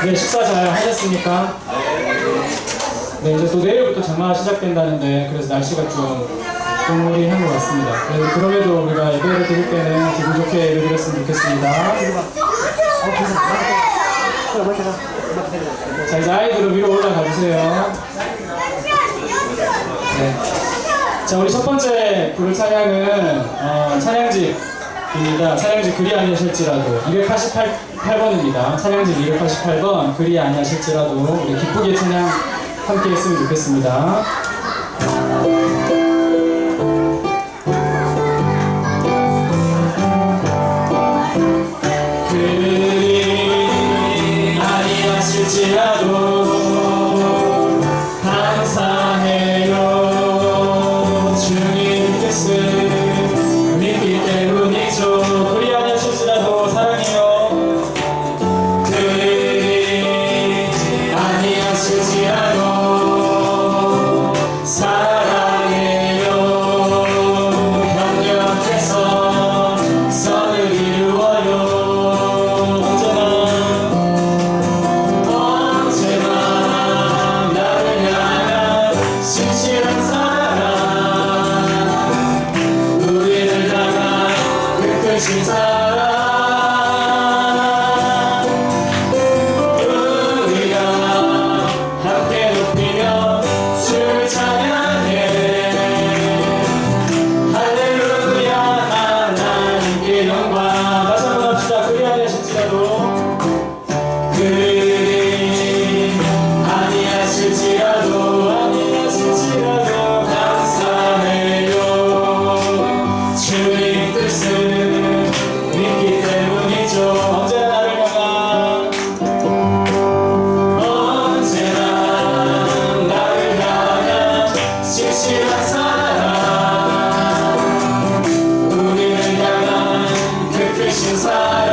네, 식사 잘 하셨습니까? 네, 이제 또 내일부터 장마가 시작된다는데 그래서 날씨가 좀 꽁무리한 것 같습니다. 그럼에도 우리가 예배를 드릴 때는 기분 좋게 예배 드렸으면 좋겠습니다. 자, 이제 아이들은 위로 올라가 주세요. 네. 자, 우리 첫 번째 부를 찬양은 찬양집입니다. 찬양집 그리 아니하실지라도 288번입니다. 찬양집 288번 그리 아니하실지라도 우리 기쁘게 찬양 함께 했으면 좋겠습니다. 그리 아니하실지라도 감사해요. 주님 뜻을 믿기 때문이죠. 그리 아니하실지라도 사랑해요. 그리 아니하실지라도 사랑해요. 협력해서 선을 이루어요. 언제나 나를 향한 신실한 사랑, 우리를 향한 그 크신 사랑, 우리가 함께 높이며 주를 찬양해. 할렐루야. 하나님께 영광. 다시 한번 합시다. 그리 아니하실지라도 그리 아니하실지라도 감사해요. 주님 뜻을 믿기 때문이죠. 언제나 나를 향한 신실한 사랑, 우리를 향한 그 크신 사랑,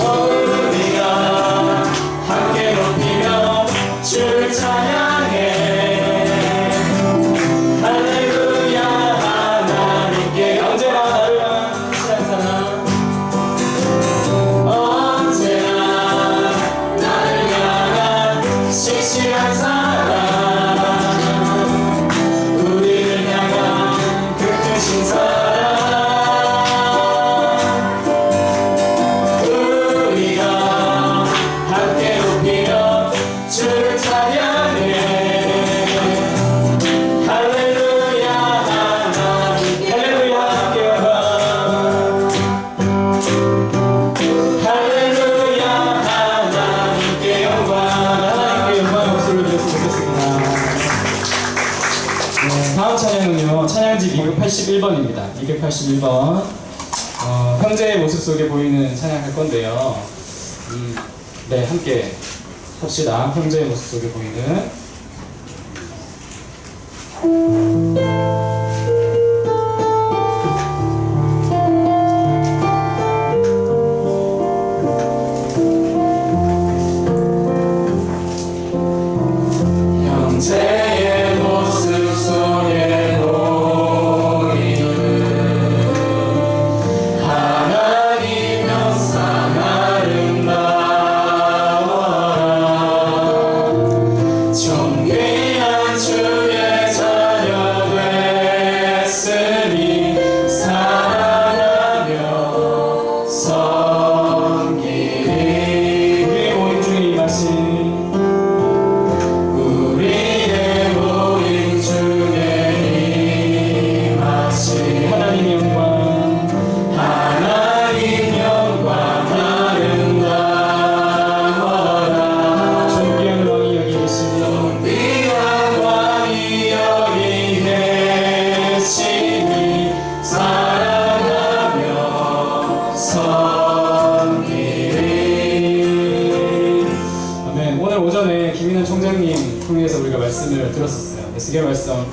우리가 함께 높이며 주를 찬양해. 할렐루야. 하나님께 언제나 나를 향한 신실한 사랑, 언제나 나를 향한 신실한 사랑, 우리를 향한 그 크신 사랑, 우리가 함께 높이며 주를 찬양해. 할렐루야. 하나님께 할렐루야. 함께 영광. 할렐루야. 하나님께 영광. 하나님께 영광의 목소리를 드렸으면 좋겠습니다. 네, 다음 찬양은요, 찬양집 281번입니다. 281번. 형제의 모습 속에 보이는 찬양 할 건데요. 네, 함께 합시다. 형제의 모습 속에 보이는. 형제의 모습 속에 보이는 하나님 형상 아름다워라. 존귀한 주의 자녀 됐으니 사랑하며 섬기리. 우리의 모임 중에 임하신 하나님 영광 아름다워라. 존귀한 왕이 여기 계시니 사랑하며 섬기리. 아멘. 오늘 오전에 김인환 총장님 통해서 우리가 말씀을 들었었어요. 에스겔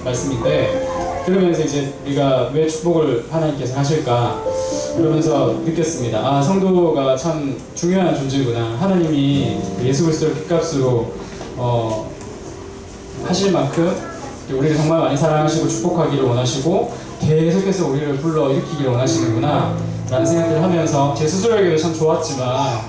말씀인데 들으면서 이제 우리가 왜 축복을 하나님께서 하실까 그러면서 느꼈습니다. 아, 성도가 참 중요한 존재구나. 하나님이 예수 그리스도를 핏값으로 하실 만큼 우리를 정말 많이 사랑하시고 축복하기를 원하시고 계속해서 우리를 불러 일으키기를 원하시는구나 라는 생각들을 하면서 제 스스로에게도 참 좋았지만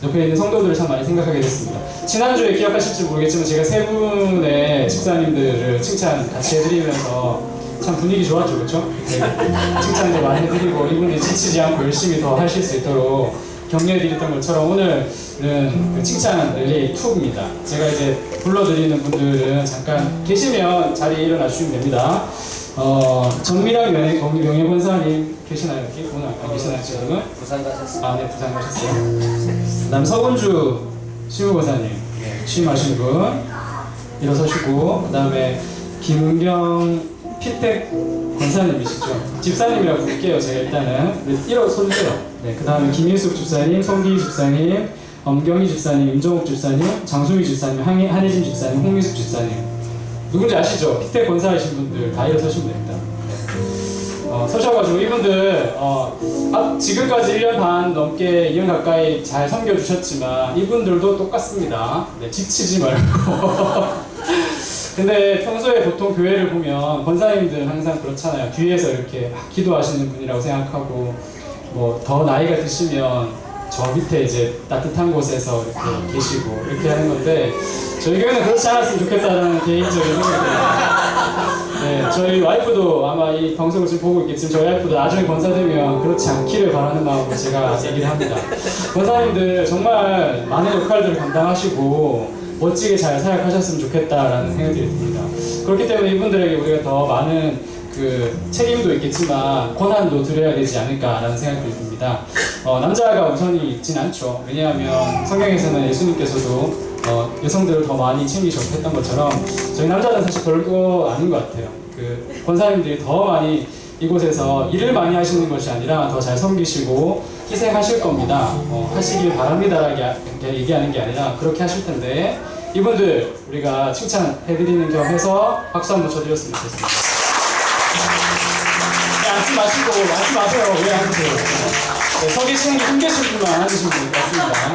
옆에 있는 성도들을 참 많이 생각하게 됐습니다. 지난주에 기억하실지 모르겠지만 제가 세 분의 집사님들을 칭찬 같이 해드리면서 참 분위기 좋았죠, 그렇죠? 네. 칭찬도 많이 해드리고 이분들이 지치지 않고 열심히 더 하실 수 있도록 격려해드렸던 것처럼 오늘은 그 칭찬 랠리 2입니다. 제가 이제 불러드리는 분들은 잠깐 계시면 자리에 일어나 주시면 됩니다. 정미랑 명예 권사님 계시나요? 여기? 오늘 안 계시나요 지금은? 부산 가셨어요. 아, 네, 부산 가셨어요. 그 다음 서건주 시무권사님 취임하신 분 일어서시고, 그 다음에 김은경 피택 권사님이시죠. 집사님이라고 부를게요. 제가 일단은 일어서주세요. 네, 그 다음에 김인숙 집사님, 성기 집사님, 엄경희 집사님, 임정욱 집사님, 장수미 집사님, 한혜진 집사님, 홍미숙 집사님. 누군지 아시죠? 피택 권사이신 분들 다 일어서시면 됩니다. 서셔가지고 이분들 지금까지 1년 반 넘게 2년 가까이 잘 섬겨주셨지만 이분들도 똑같습니다. 네, 지치지 말고 근데 평소에 보통 교회를 보면 권사님들 항상 그렇잖아요. 뒤에서 이렇게 막 기도하시는 분이라고 생각하고 뭐 더 나이가 드시면 저 밑에 이제 따뜻한 곳에서 이렇게 계시고 이렇게 하는 건데 저희 교회는 그렇지 않았으면 좋겠다는 개인적인 생각입니다. 네, 저희 와이프도 아마 이 방송을 지금 보고 있겠지만 저희 와이프도 나중에 권사 되면 그렇지 않기를 바라는 마음으로 제가 얘기를 합니다. 권사님들 정말 많은 역할들을 감당하시고 멋지게 잘 사역하셨으면 좋겠다라는 생각이 듭니다. 그렇기 때문에 이분들에게 우리가 더 많은 그 책임도 있겠지만 권한도 드려야 되지 않을까라는 생각이 듭니다. 남자가 우선이 있진 않죠. 왜냐하면 성경에서는 예수님께서도 여성들을 더 많이 챙기셨고 했던 것처럼 저희 남자는 사실 별거 아닌 것 같아요. 그 권사님들이 더 많이 이곳에서 일을 많이 하시는 것이 아니라 더 잘 섬기시고 희생하실 겁니다. 하시길 바랍니다라고 얘기하는 게 아니라 그렇게 하실 텐데 이분들 우리가 칭찬해드리는 겸 해서 박수 한번 쳐드렸으면 좋겠습니다. 네, 앉지 마시고 앉지 마세요. 왜 앉으세요? 네, 서 계시는 게 힘계실 분만 앉으시면 될 것 같습니다.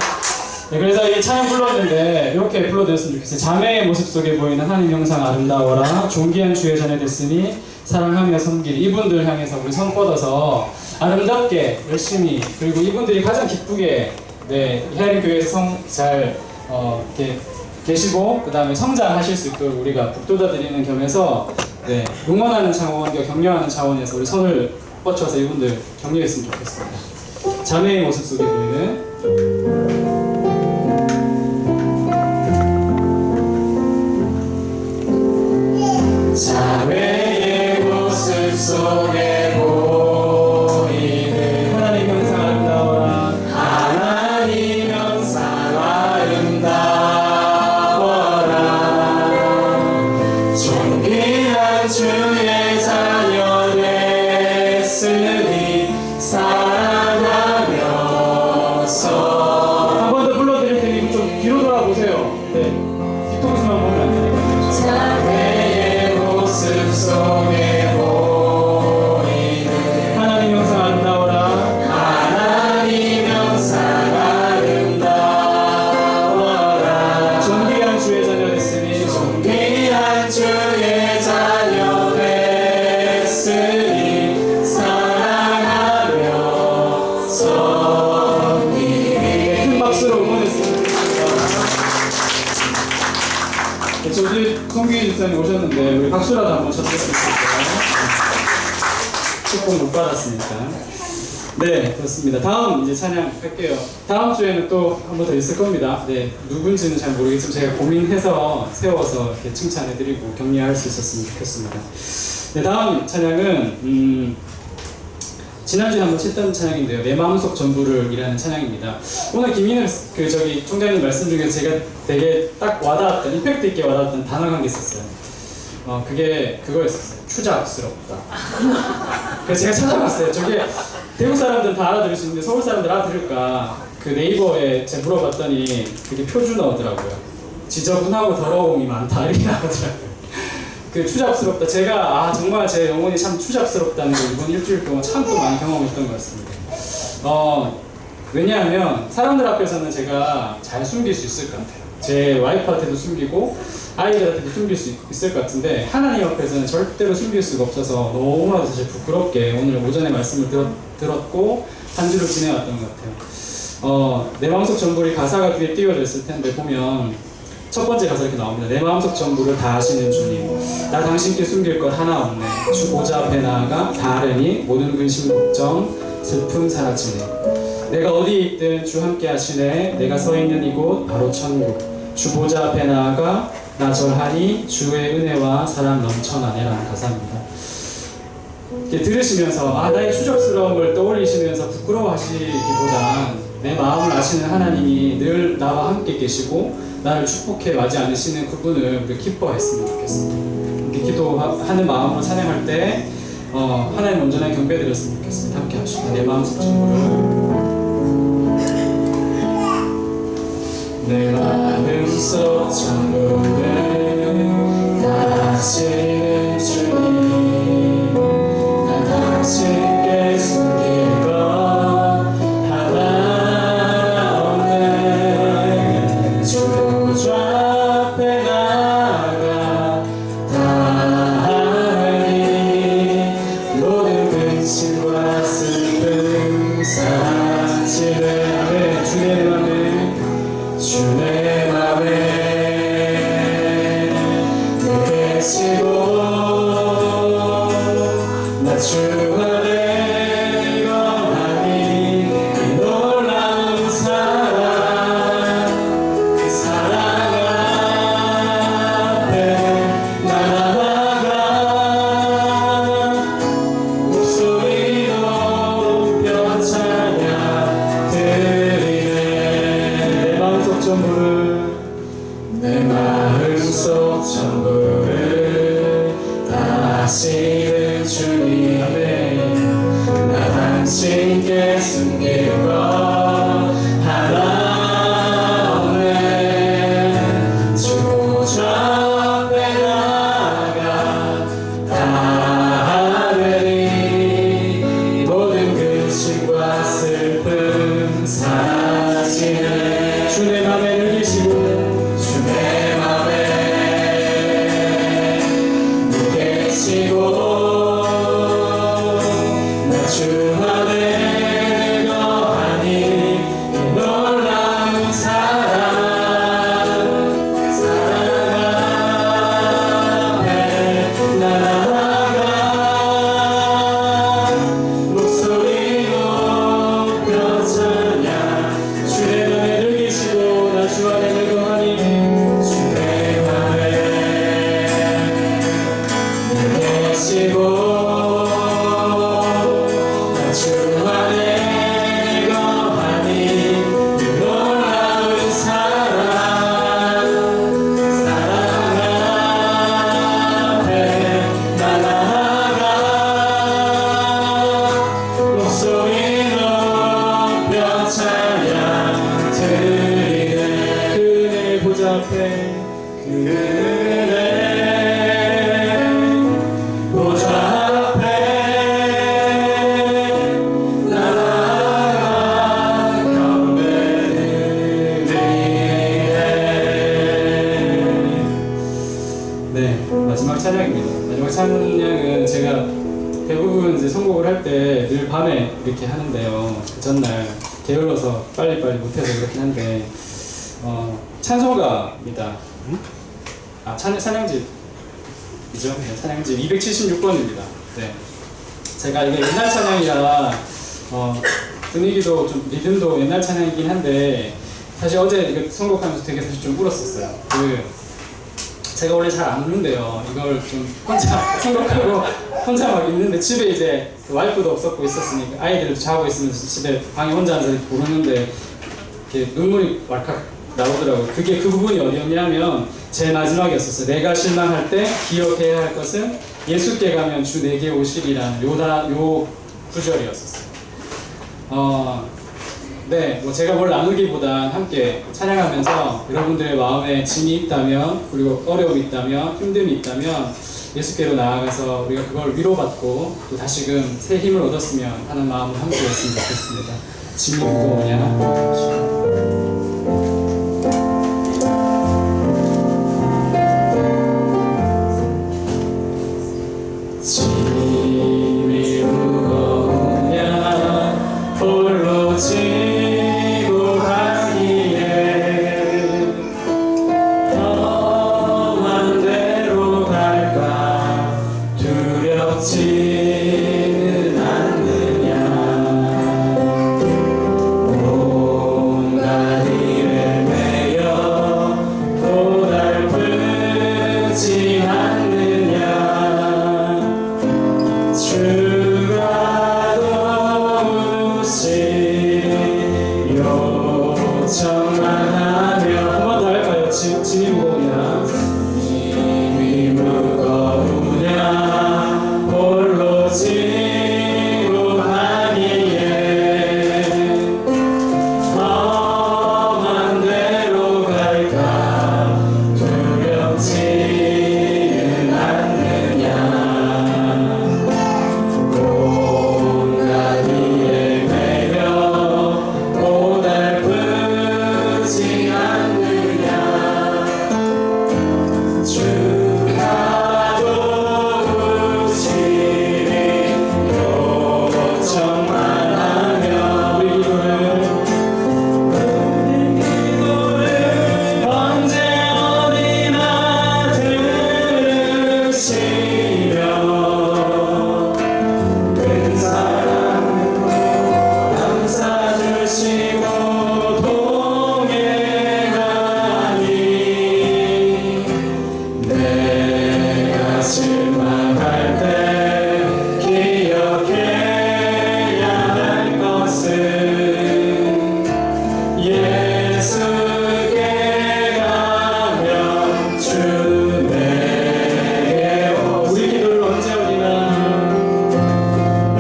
네, 그래서 이 찬양 불렀는데 이렇게 불러드렸으면 좋겠어요. 자매의 모습 속에 보이는 하나님 형상 아름다워라. 존귀한 주의 자녀 됐으니 사랑하며 섬기리. 이분들 향해서 우리 손 뻗어서 아름답게 열심히, 그리고 이분들이 가장 기쁘게 헤아린 교회에서 잘 이렇게 계시고 그 다음에 성장하실 수 있도록 우리가 북돋아 드리는 겸해서 응원하는 차원과 격려하는 차원에서 우리 손을 뻗쳐서 이분들 격려했으면 좋겠습니다. 자매의 모습 속에 보이는 자매의 모습 속에 보이는 하나님 형상 아름다워라. 하나님 형상 아름다워라. 존귀한 주의 자녀 됐으니 사랑하면서 한 번 더 불러드릴 테니 좀 뒤로 돌아보세요. 뒤통수만 보면 안 되니까요. 속에 보이는 하나님 형상 아름다워라. 하나님 형상 아름다워라. 존귀한 주의 자녀 됐으니 존귀한 주의 자녀 됐으니 사랑하며 섬기리. 큰 박수로 응원했습니다. 저기 성규희 집사님 오셨는데 우리 박수라도 한번 쳐드렸으면 좋겠어요. 축복 못 받았으니까. 네, 그렇습니다. 다음 이제 찬양 할게요. 다음 주에는 또 한 번 더 있을 겁니다. 누군지는 잘 모르겠지만 제가 고민해서 세워서 이렇게 칭찬해드리고 격려할 수 있었으면 좋겠습니다. 다음 찬양은 지난주에 한번 쳤던 찬양인데요. 내 마음속 전부를 이라는 찬양입니다. 오늘 김인우 총장님 말씀 중에 제가 되게 딱 와닿았던, 임팩트 있게 와닿았던 단어가 한 게 있었어요. 그게 그거였었어요. 추잡스럽다. 그래서 제가 찾아봤어요. 저게 대구 사람들은 다 알아들을 수 있는데 서울 사람들 알아들을까? 그 네이버에 제가 물어봤더니 그게 표준어더라고요. 지저분하고 더러움이 많다 이렇게 나오더라고요. 그 추잡스럽다. 제가 정말 제 영혼이 참 추잡스럽다는 걸 이번 일주일 동안 참 또 많이 경험했던 것 같습니다. 왜냐하면 사람들 앞에서는 제가 잘 숨길 수 있을 것 같아요. 제 와이프한테도 숨기고 아이들한테도 숨길 수 있을 것 같은데 하나님 앞에서는 절대로 숨길 수가 없어서 너무나도 사실 부끄럽게 오늘 오전에 말씀을 들었고 한 주를 지내왔던 것 같아요. 내 마음속 전부를 가사가 뒤에 띄워져 있을 텐데 보면 첫 번째 가사 이렇게 나옵니다. 내 마음속 전부를 다 아시는 주님, 나 당신께 숨길 것 하나 없네. 주 보좌 앞에 나아가 다 하려니 모든 근심 걱정 슬픔 사라지네. 내가 어디에 있든 주 함께 하시네. 내가 서 있는 이곳 바로 천국. 주 보좌 앞에 나아가 나 절하니 주의 은혜와 사랑 넘쳐나네라는 가사입니다. 이렇게 들으시면서 나의 추접스러움을 떠올리시면서 부끄러워하시기보단 내 마음을 아시는 하나님이 늘 나와 함께 계시고 나를 축복해 마지 않으시는 그분을 우리 기뻐했으면 좋겠습니다. 이렇게 기도하는 마음으로 찬양할 때 하나님 온전한 경배드렸으면 좋겠습니다. 함께 합시다. 내 마음속 전부를 내 마음속 전부를 다 아시는 주님, 나 당신께 숨길 것 하나 없네. 주 보좌 앞에 나아가 다 하니 모든 근심과 슬픔 사라지네. 주의 맘에 주 내 맘에 계시고 나 주 안에 거하니 이 놀라운 사랑, 그 사랑 앞에 나 나아가 목소리 높여 찬양 드리네. 내 마음속 전부를 다 아시는 주님, 나 당신께 숨길 것 하나 없네. 주 보좌 앞에 나아가 다 하리니 모든 근심과 슬픔 사라지네. 주 내 맘에 늘 계시고 주 내 맘에 늘 계시고 나 주 안에 거하니 이 놀라운 사랑, 그 사랑 앞에 나 나아가 목소리 높여 찬양. 주의 맘에 늘 계시고 나 주 안에 늘 거하니 주의 맘에 늘 계시고 나 주 안에 거하니 이 놀라운 사랑, 사랑 앞에 나 나아가 목소리 높여 찬양 드리네. 그네 보좌 앞에 그네 보좌 앞에 나아가 경배드리네. 네, 마지막 찬양입니다. 마지막 찬양은 제가 대부분 이제 선곡을 할 때 늘 밤에 이렇게 하는데요. 그 전날 게을러서 빨리빨리 못해서 그렇긴 한데 찬송가입니다. 찬양집이죠. 네, 찬양집 276번입니다. 네, 제가 이게 옛날 찬양이라 분위기도 좀 리듬도 옛날 찬양이긴 한데 사실 어제 이거 선곡하면서 되게 사실 좀 울었었어요. 제가 원래 잘 안 우는데요. 이걸 좀 혼자 생각하고 혼자 막 있는데 집에 이제 와이프도 없었고 있었으니까 아이들도 자고 있으면서 집에 방에 혼자 앉아서 부르는데 이렇게 눈물이 왈칵 나오더라고요. 그게 그 부분이 어디였냐면 제 마지막이었었어요. 내가 실망할 때 기억해야 할 것은 예수께 가면 주 내게 오시리라는 요 구절이었었어요. 네, 뭐 제가 뭘 나누기보단 함께 찬양하면서 여러분들의 마음에 짐이 있다면, 그리고 어려움이 있다면, 힘듦이 있다면 예수께로 나아가서 우리가 그걸 위로받고 또 다시금 새 힘을 얻었으면 하는 마음으로 함께 했으면 좋겠습니다. 짐이 무거우냐? 두렵지고 하기에 험한 데로 갈까 두렵지는 않느냐 온갖 일에 매여 고달프지 않느냐 주가 도우시리 요청만 하며 한 번 더 할까요? 짐이 무거우냐 짐이 무거우냐 홀로 지고 하기에 험한 데로 갈까 두렵지는 않느냐 온갖 일에 매여 고달프지 않느냐 주가 도우시리 요청만 하며 우리 기도를 언제 어디나 들으시며 큰 사랑으로 감싸주시고 동행하니 내가 실망할 때 기억해야 할 것은 예수께 가면 주 내게 우리 기도를 언제 어디나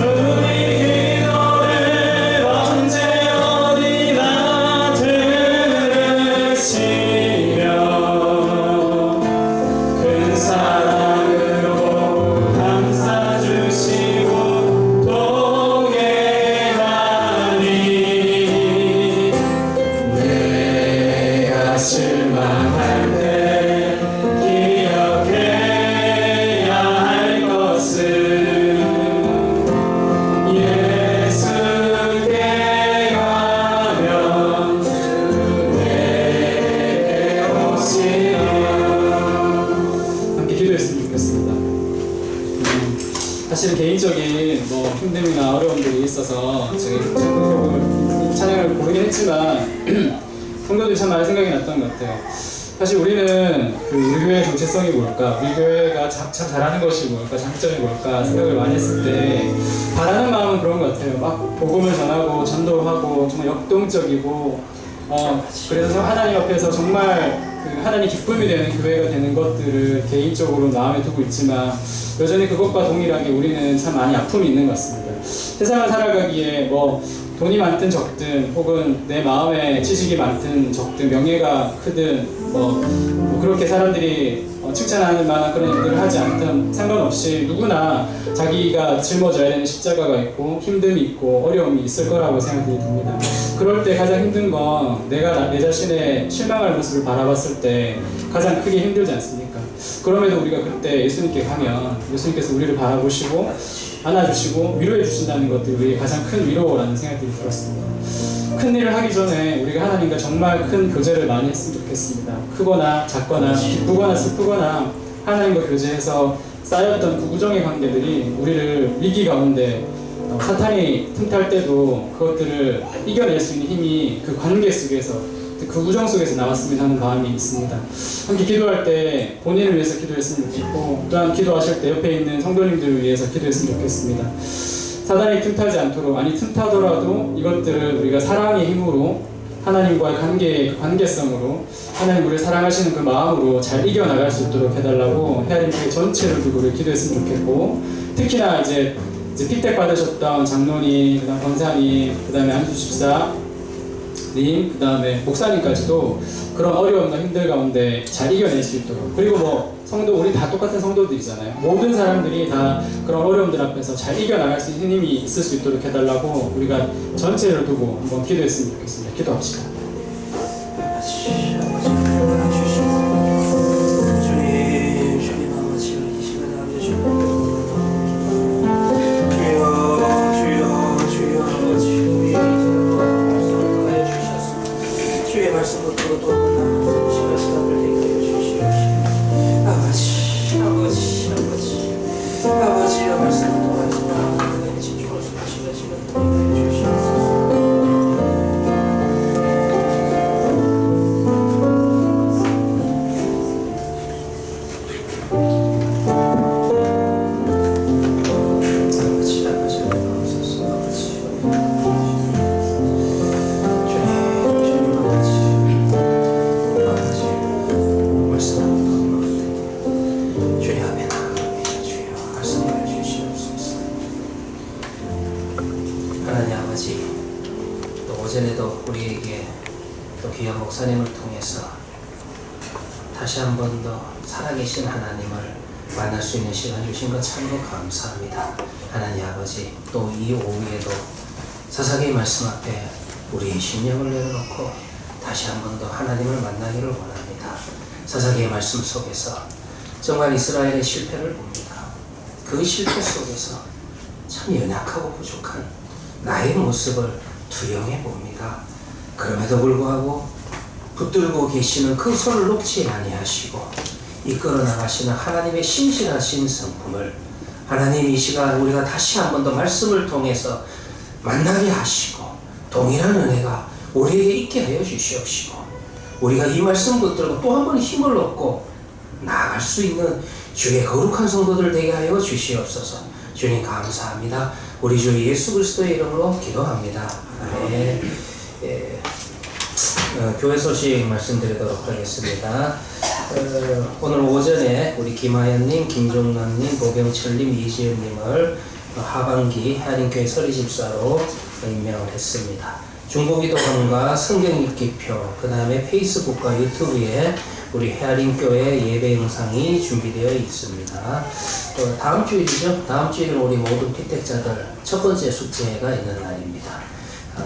우리 기도를 언제 어디나 들으시며 큰 사랑으로 감싸주시고 동행하니 내가 실망할 때 기억해야 할 것은 예수께 가면 주 내게 오시리 함께 기도했으면 좋겠습니다. 사실은 개인적인 뭐 힘듦이나 어려움들이 있어서 제가 찬양을 고르긴 했지만 성도들이 참 많은 생각이 났던 것 같아요. 사실 우리는 우리 교회의 정체성이 뭘까, 우리 교회가 참 잘하는 것이 뭘까, 장점이 뭘까 생각을 많이 했을 때 바라는 마음은 그런 것 같아요. 막 복음을 전하고 전도하고 정말 역동적이고 그래서 하나님 앞에서 정말 하나님 기쁨이 되는 교회가 되는 것들을 개인적으로 마음에 두고 있지만 여전히 그것과 동일하게 우리는 참 많이 아픔이 있는 것 같습니다. 세상을 살아가기에 뭐 돈이 많든 적든 혹은 내 마음에 지식이 많든 적든 명예가 크든 뭐 그렇게 사람들이 칭찬하는 만한 그런 일들을 하지 않든 상관없이 누구나 자기가 짊어져야 되는 십자가가 있고 힘듦이 있고 어려움이 있을 거라고 생각이 듭니다. 그럴 때 가장 힘든 건 내가 내 자신의 실망할 모습을 바라봤을 때 가장 크게 힘들지 않습니까? 그럼에도 우리가 그때 예수님께 가면 예수님께서 우리를 바라보시고 안아주시고 위로해 주신다는 것들이 우리의 가장 큰 위로라는 생각이 들었습니다. 큰 일을 하기 전에 우리가 하나님과 정말 큰 교제를 많이 했으면 좋겠습니다. 크거나 작거나 기쁘거나 슬프거나 하나님과 교제해서 쌓였던 그 우정의 관계들이 우리를 위기 가운데 사탄이 틈탈 때도 그것들을 이겨낼 수 있는 힘이 그 관계 속에서 그 우정 속에서 나왔으면 하는 마음이 있습니다. 함께 기도할 때 본인을 위해서 기도했으면 좋겠고 또한 기도하실 때 옆에 있는 성도님들을 위해서 기도했으면 좋겠습니다. 사단이 틈타지 않도록, 아니 틈타더라도 이것들을 우리가 사랑의 힘으로 하나님과의 관계성으로 하나님 우리를 사랑하시는 그 마음으로 잘 이겨나갈 수 있도록 해달라고 헤아림 교회 전체를 두고 기도했으면 좋겠고, 특히나 이제 픽택 받으셨던 장로님, 그다음 권사님, 그다음에 안수 집사님, 그다음에 목사님까지도 그런 어려움과 힘들 가운데 잘 이겨낼 수 있도록, 그리고 뭐 성도, 우리 다 똑같은 성도들이잖아요. 모든 사람들이 다 그런 어려움들 앞에서 잘 이겨나갈 수 있는 힘이 있을 수 있도록 해달라고 우리가 전체를 두고 한번 기도했으면 좋겠습니다. 기도합시다. 주여 하나님 아버지, 또 오전에도 우리에게 또 귀한 목사님을 통해서 다시 한 번 더 살아계신 하나님을 만날 수 있는 시간 주신 것 참으로 감사합니다. 하나님 아버지, 또 이 오후에도 사사기의 말씀 앞에 우리의 심령을 내려놓고 다시 한 번 더 하나님을 만나기를 원합니다. 사사기의 말씀 속에서 정말 이스라엘의 실패를 봅니다. 그 실패 속에서 참 연약하고 부족한 나의 모습을 투영해 봅니다. 그럼에도 불구하고 붙들고 계시는 그 손을 놓지 아니하시고 이끌어 나가시는 하나님의 신실하신 성품을 하나님 이 시간 우리가 다시 한 번 더 말씀을 통해서 만나게 하시고 동일한 은혜가 우리에게 있게 하여 주시옵시고 우리가 이 말씀 붙들고 또 한 번 힘을 얻고 나아갈 수 있는 주의 거룩한 성도들 되게 하여 주시옵소서. 주님 감사합니다. 우리 주 예수 그리스도의 이름으로 기도합니다. 아멘. 교회 소식 말씀드리도록 하겠습니다. 오늘 오전에 우리 김하연님, 김종란님, 노경철님, 이지은님을 하반기 하림교회 서리집사로 임명을 했습니다. 중보기도원과 성경읽기표, 그 다음에 페이스북과 유튜브에 우리 헤아림교회 예배 영상이 준비되어 있습니다. 다음 주일이죠. 다음 주일은 우리 모든 피택자들 첫 번째 숙제가 있는 날입니다.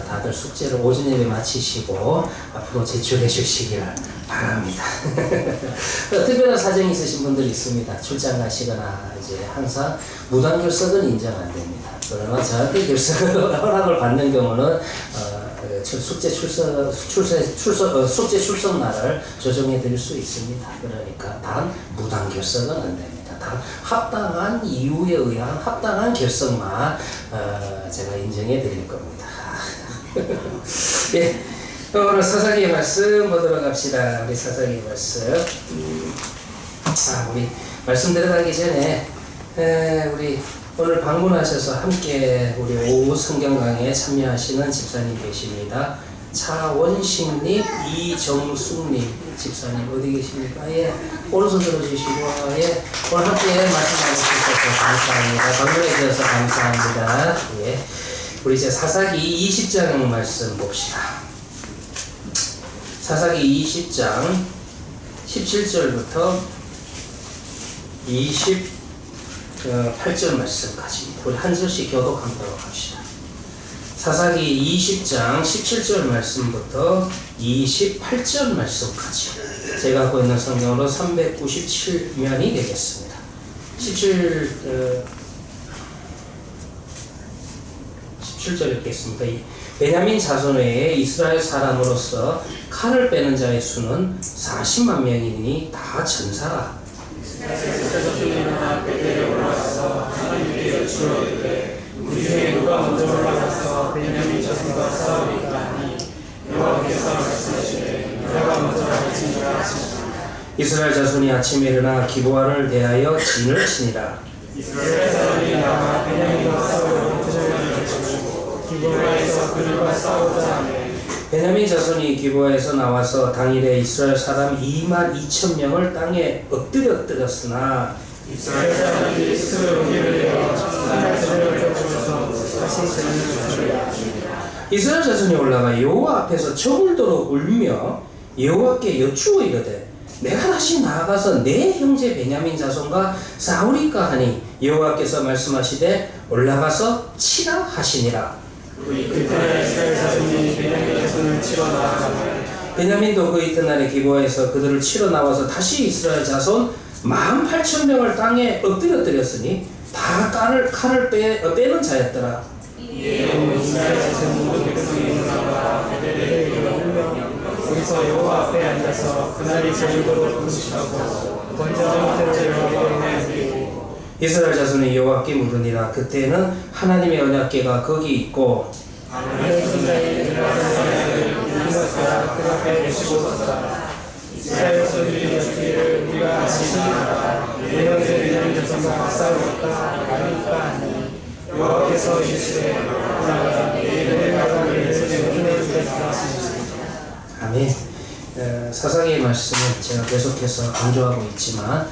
다들 숙제를 오전 예배 마치시고 앞으로 제출해 주시기를 바랍니다. 특별한 사정이 있으신 분들이 있습니다. 출장 가시거나 이제 항상 무단 결석은 인정 안 됩니다. 그러나 저한테 결석을 허락을 받는 경우는 숙제 출석 날을 조정해 드릴 수 있습니다. 그러니까 단 무단 결석은 안 됩니다. 단 합당한 이유에 의한 합당한 결석만 제가 인정해 드릴 겁니다. 예, 오늘 사사기의 말씀 보도록 합시다. 우리 사사기의 말씀. 우리 말씀 들어가기 전에 우리 오늘 방문하셔서 함께 우리 오후 성경 강의에 참여하시는 집사님 계십니다. 차원식님, 이정숙님 집사님 어디 계십니까? 예, 오른손 들어주시고 예, 오늘 함께 말씀 나누셔서 감사합니다. 방문해 주셔서 감사합니다. 예, 우리 이제 사사기 20장 말씀 봅시다. 사사기 20장 17절부터 28절 말씀까지 우리 한 절씩 교독하도록 합시다. 사사기 20장 17절 말씀부터 28절 말씀까지 제가 갖고 있는 성경으로 397면이 되겠습니다. 17절 읽겠습니다. 베냐민 자손 외에 이스라엘 사람으로서 칼을 빼는 자의 수는 40만 명이니 다 전사라. 우리 중에 누가 먼저 올라가서 베냐민 자손과 싸우리까 하니 여호와께서 말씀하시되 내가 먼저 갈지니라 하시니라. 이스라엘 자손이 아침에 일어나 기브아를 대하여 진을 치니라. 이스라엘 사람이 나와 베냐민과 싸우려고 표정을 갖추고 기브아에서 그들과 싸우자 하매 베냐민 자손이 기브아에서 나와서 당일에 이스라엘 사람 22,000명을 땅에 엎드렸으나 이스라엘 사람들이 스스로 용기를 내어 하나님을 펼쳐서 다시 재능을 갖추려 하시니라. 이스라엘 자손이 올라가 여호와 앞에서 저물도록 울며 여호와께 여쭈어 이르되 내가 다시 나아가서 내 형제 베냐민 자손과 싸우리까 하니 여호와께서 말씀하시되 올라가서 치라 하시니라. 그때 이스라엘 자손이 베냐민 자손을 치러 나아가매 베냐민도 그 이튿날에 기브아에서 그들을 치러 나와서 다시 이스라엘 자손 18,000명을 땅에 엎드렸으니 다 칼을 빼는 자였더라. 이에 이스라엘 자손 모든 백성이 일어나가 베델에 이르러 거기서 여호와 앞에 앉아서 그날이 저녁으로 금식하고 번제와 제를 드리고 이스라엘 자손이 여호와께 물으니라. 그때는 하나님의 언약궤가 거기 있고 하나님의 손자의 일하는 우리가 그 앞에 계시고 섰다. 이스라엘 자손들이 여쭈기를 우리가 같이 나아가 내 형제 베냐민 자손과 싸우리까 말리까 하니 여호와께서 이르시되 올라가 내 가족을 내 손에 주겠다 하시니라. 아멘. 사사기의 말씀은 제가 계속해서 강조하고 있지만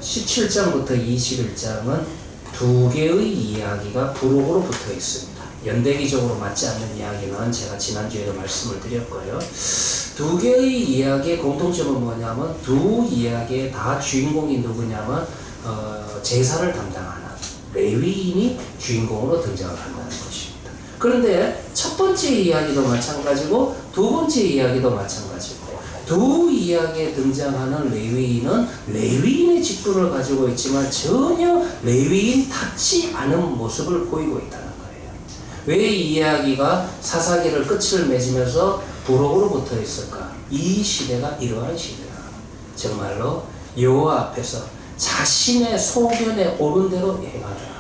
17장부터 21장은 두 개의 이야기가 부록으로 붙어 있습니다. 연대기적으로 맞지 않는 이야기는 제가 지난주에도 말씀을 드렸고요. 두 개의 이야기의 공통점은 뭐냐면 두 이야기의 다 주인공이 누구냐면 제사를 담당하는 레위인이 주인공으로 등장을 한다는 것입니다. 그런데 첫 번째 이야기도 마찬가지고 두 번째 이야기도 마찬가지고 두 이야기에 등장하는 레위인은 레위인의 직분을 가지고 있지만 전혀 레위인답지 않은 모습을 보이고 있다는 거예요. 왜 이 이야기가 사사기를 끝을 맺으면서 부록으로 붙어 있을까? 이 시대가 이러한 시대다. 정말로 여호와 앞에서 자신의 소견에 옳은 대로 행하더라.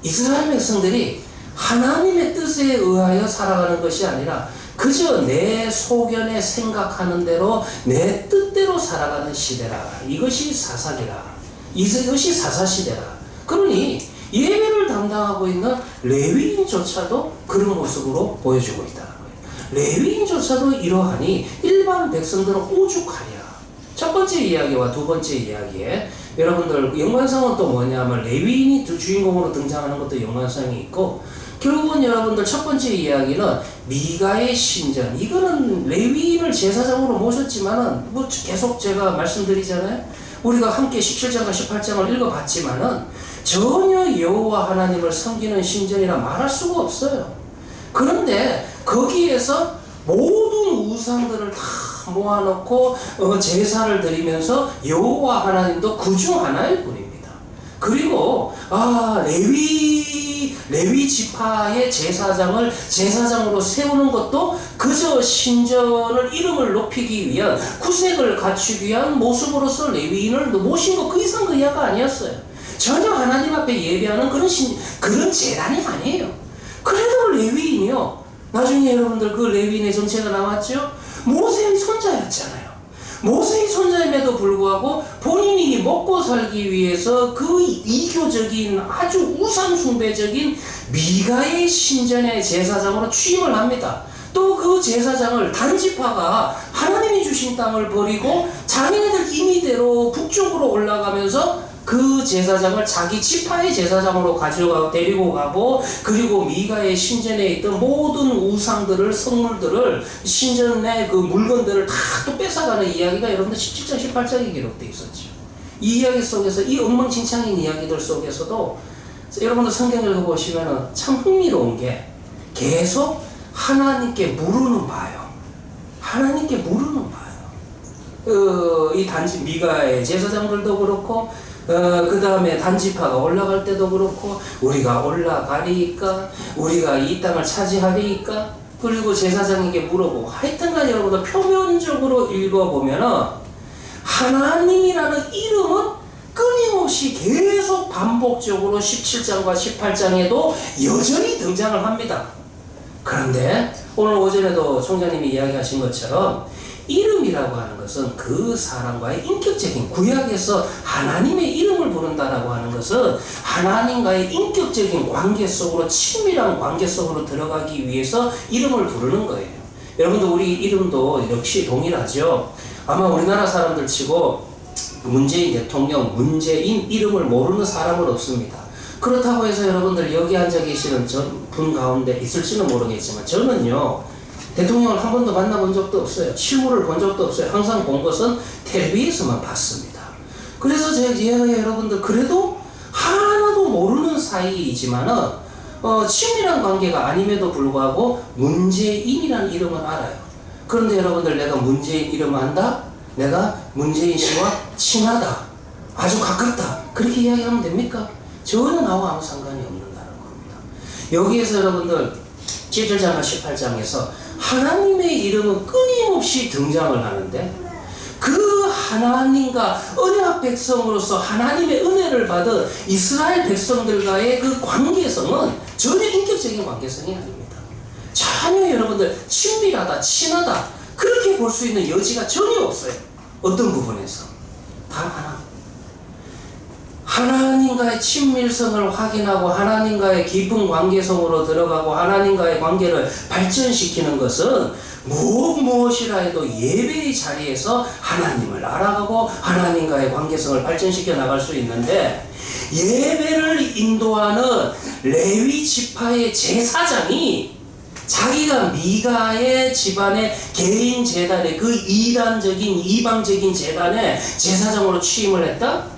이스라엘 백성들이 하나님의 뜻에 의하여 살아가는 것이 아니라 그저 내 소견에 생각하는 대로 내 뜻대로 살아가는 시대라. 이것이 사사기라. 이것이 사사시대라. 그러니 예배를 담당하고 있는 레위인조차도 그런 모습으로 보여주고 있다는 거예요. 레위인조차도 이러하니 일반 백성들은 오죽하랴. 첫 번째 이야기와 두 번째 이야기에 여러분들 연관성은 또 뭐냐면 레위인이 두 주인공으로 등장하는 것도 연관성이 있고 결국은 여러분들 첫 번째 이야기는 미가의 신전. 이거는 레위인을 제사장으로 모셨지만은 뭐 계속 제가 말씀드리잖아요. 우리가 함께 17장과 18장을 읽어봤지만은 전혀 여호와 하나님을 섬기는 신전이라 말할 수가 없어요. 그런데 거기에서 모든 우상들을 다 모아놓고 제사를 드리면서 여호와 하나님도 그 중 하나일 뿐입니다. 그리고 레위 지파의 제사장을 제사장으로 세우는 것도 그저 신전을 이름을 높이기 위한 구색을 갖추기 위한 모습으로서 레위인을 모신 것 그 이상 그 이하가 아니었어요. 전혀 하나님 앞에 예배하는 그런 재단이 아니에요. 그래도 레위인이요. 나중에 여러분들 그 레위인의 정체가 나왔죠. 모세의 손자였잖아요. 모세의 손자임에도 불구하고 본인이 먹고 살기 위해서 그 이교적인 아주 우상숭배적인 미가의 신전의 제사장으로 취임을 합니다. 또 그 제사장을 단지파가 하나님이 주신 땅을 버리고 자기네들 임의대로 북쪽으로 올라가면서 그 제사장을 자기 지파의 제사장으로 데리고 가고 그리고 미가의 신전에 있던 모든 우상들을 성물들을 신전의 그 물건들을 다 또 뺏어가는 이야기가 여러분들 17장 18장에 기록되어 있었죠. 이 이야기 속에서 이 엉망진창인 이야기들 속에서도 여러분들 성경 읽어보시면 참 흥미로운 게 계속 하나님께 물으는 바예요. 하나님께 물으는 바예요. 이 단지 미가의 제사장들도 그렇고 그 다음에 단지파가 올라갈 때도 그렇고 우리가 올라가리까 우리가 이 땅을 차지하리까 그리고 제사장에게 물어보고 하여튼간 여러분들 표면적으로 읽어보면은 하나님이라는 이름은 끊임없이 계속 반복적으로 17장과 18장에도 여전히 등장을 합니다. 그런데 오늘 오전에도 총장님이 이야기하신 것처럼 이름이라고 하는 것은 그 사람과의 인격적인 구약에서 하나님의 이름을 부른다라고 하는 것은 하나님과의 인격적인 관계 속으로 친밀한 관계 속으로 들어가기 위해서 이름을 부르는 거예요. 여러분들 우리 이름도 역시 동일하죠. 아마 우리나라 사람들 치고 문재인 대통령, 문재인 이름을 모르는 사람은 없습니다. 그렇다고 해서 여러분들 여기 앉아 계시는 분 가운데 있을지는 모르겠지만 저는요 대통령을 한 번도 만나본 적도 없어요. 실물을 본 적도 없어요. 항상 본 것은 텔레비에서만 봤습니다. 그래서 제가 여러분들 그래도 하나도 모르는 사이이지만은 친밀한 관계가 아님에도 불구하고 문재인이라는 이름은 알아요. 그런데 여러분들 내가 문재인 이름을 안다? 내가 문재인 씨와 친하다. 아주 가깝다. 그렇게 이야기하면 됩니까? 전혀 나와 아무 상관이 없는다는 겁니다. 여기에서 여러분들 17장과 18장에서 하나님의 이름은 끊임없이 등장을 하는데 그 하나님과 언약 백성으로서 하나님의 은혜를 받은 이스라엘 백성들과의 그 관계성은 전혀 인격적인 관계성이 아닙니다. 전혀 여러분들 친밀하다, 친하다 그렇게 볼 수 있는 여지가 전혀 없어요. 어떤 부분에서 다 하나 하나님과의 친밀성을 확인하고 하나님과의 깊은 관계성으로 들어가고 하나님과의 관계를 발전시키는 것은 무엇이라 해도 예배의 자리에서 하나님을 알아가고 하나님과의 관계성을 발전시켜 나갈 수 있는데, 예배를 인도하는 레위 지파의 제사장이 자기가 미가의 집안의 개인 제단에, 그 이단적인 이방적인 제단에 제사장으로 취임을 했다?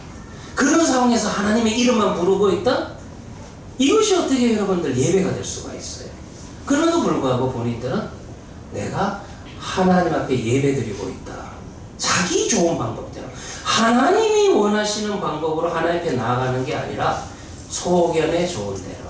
그런 상황에서 하나님의 이름만 부르고 있다? 이것이 어떻게 여러분들 예배가 될 수가 있어요? 그럼에도 불구하고 본인들은 내가 하나님 앞에 예배드리고 있다. 자기 좋은 방법대로, 하나님이 원하시는 방법으로 하나님 앞에 나아가는 게 아니라 소견에 좋은 대로,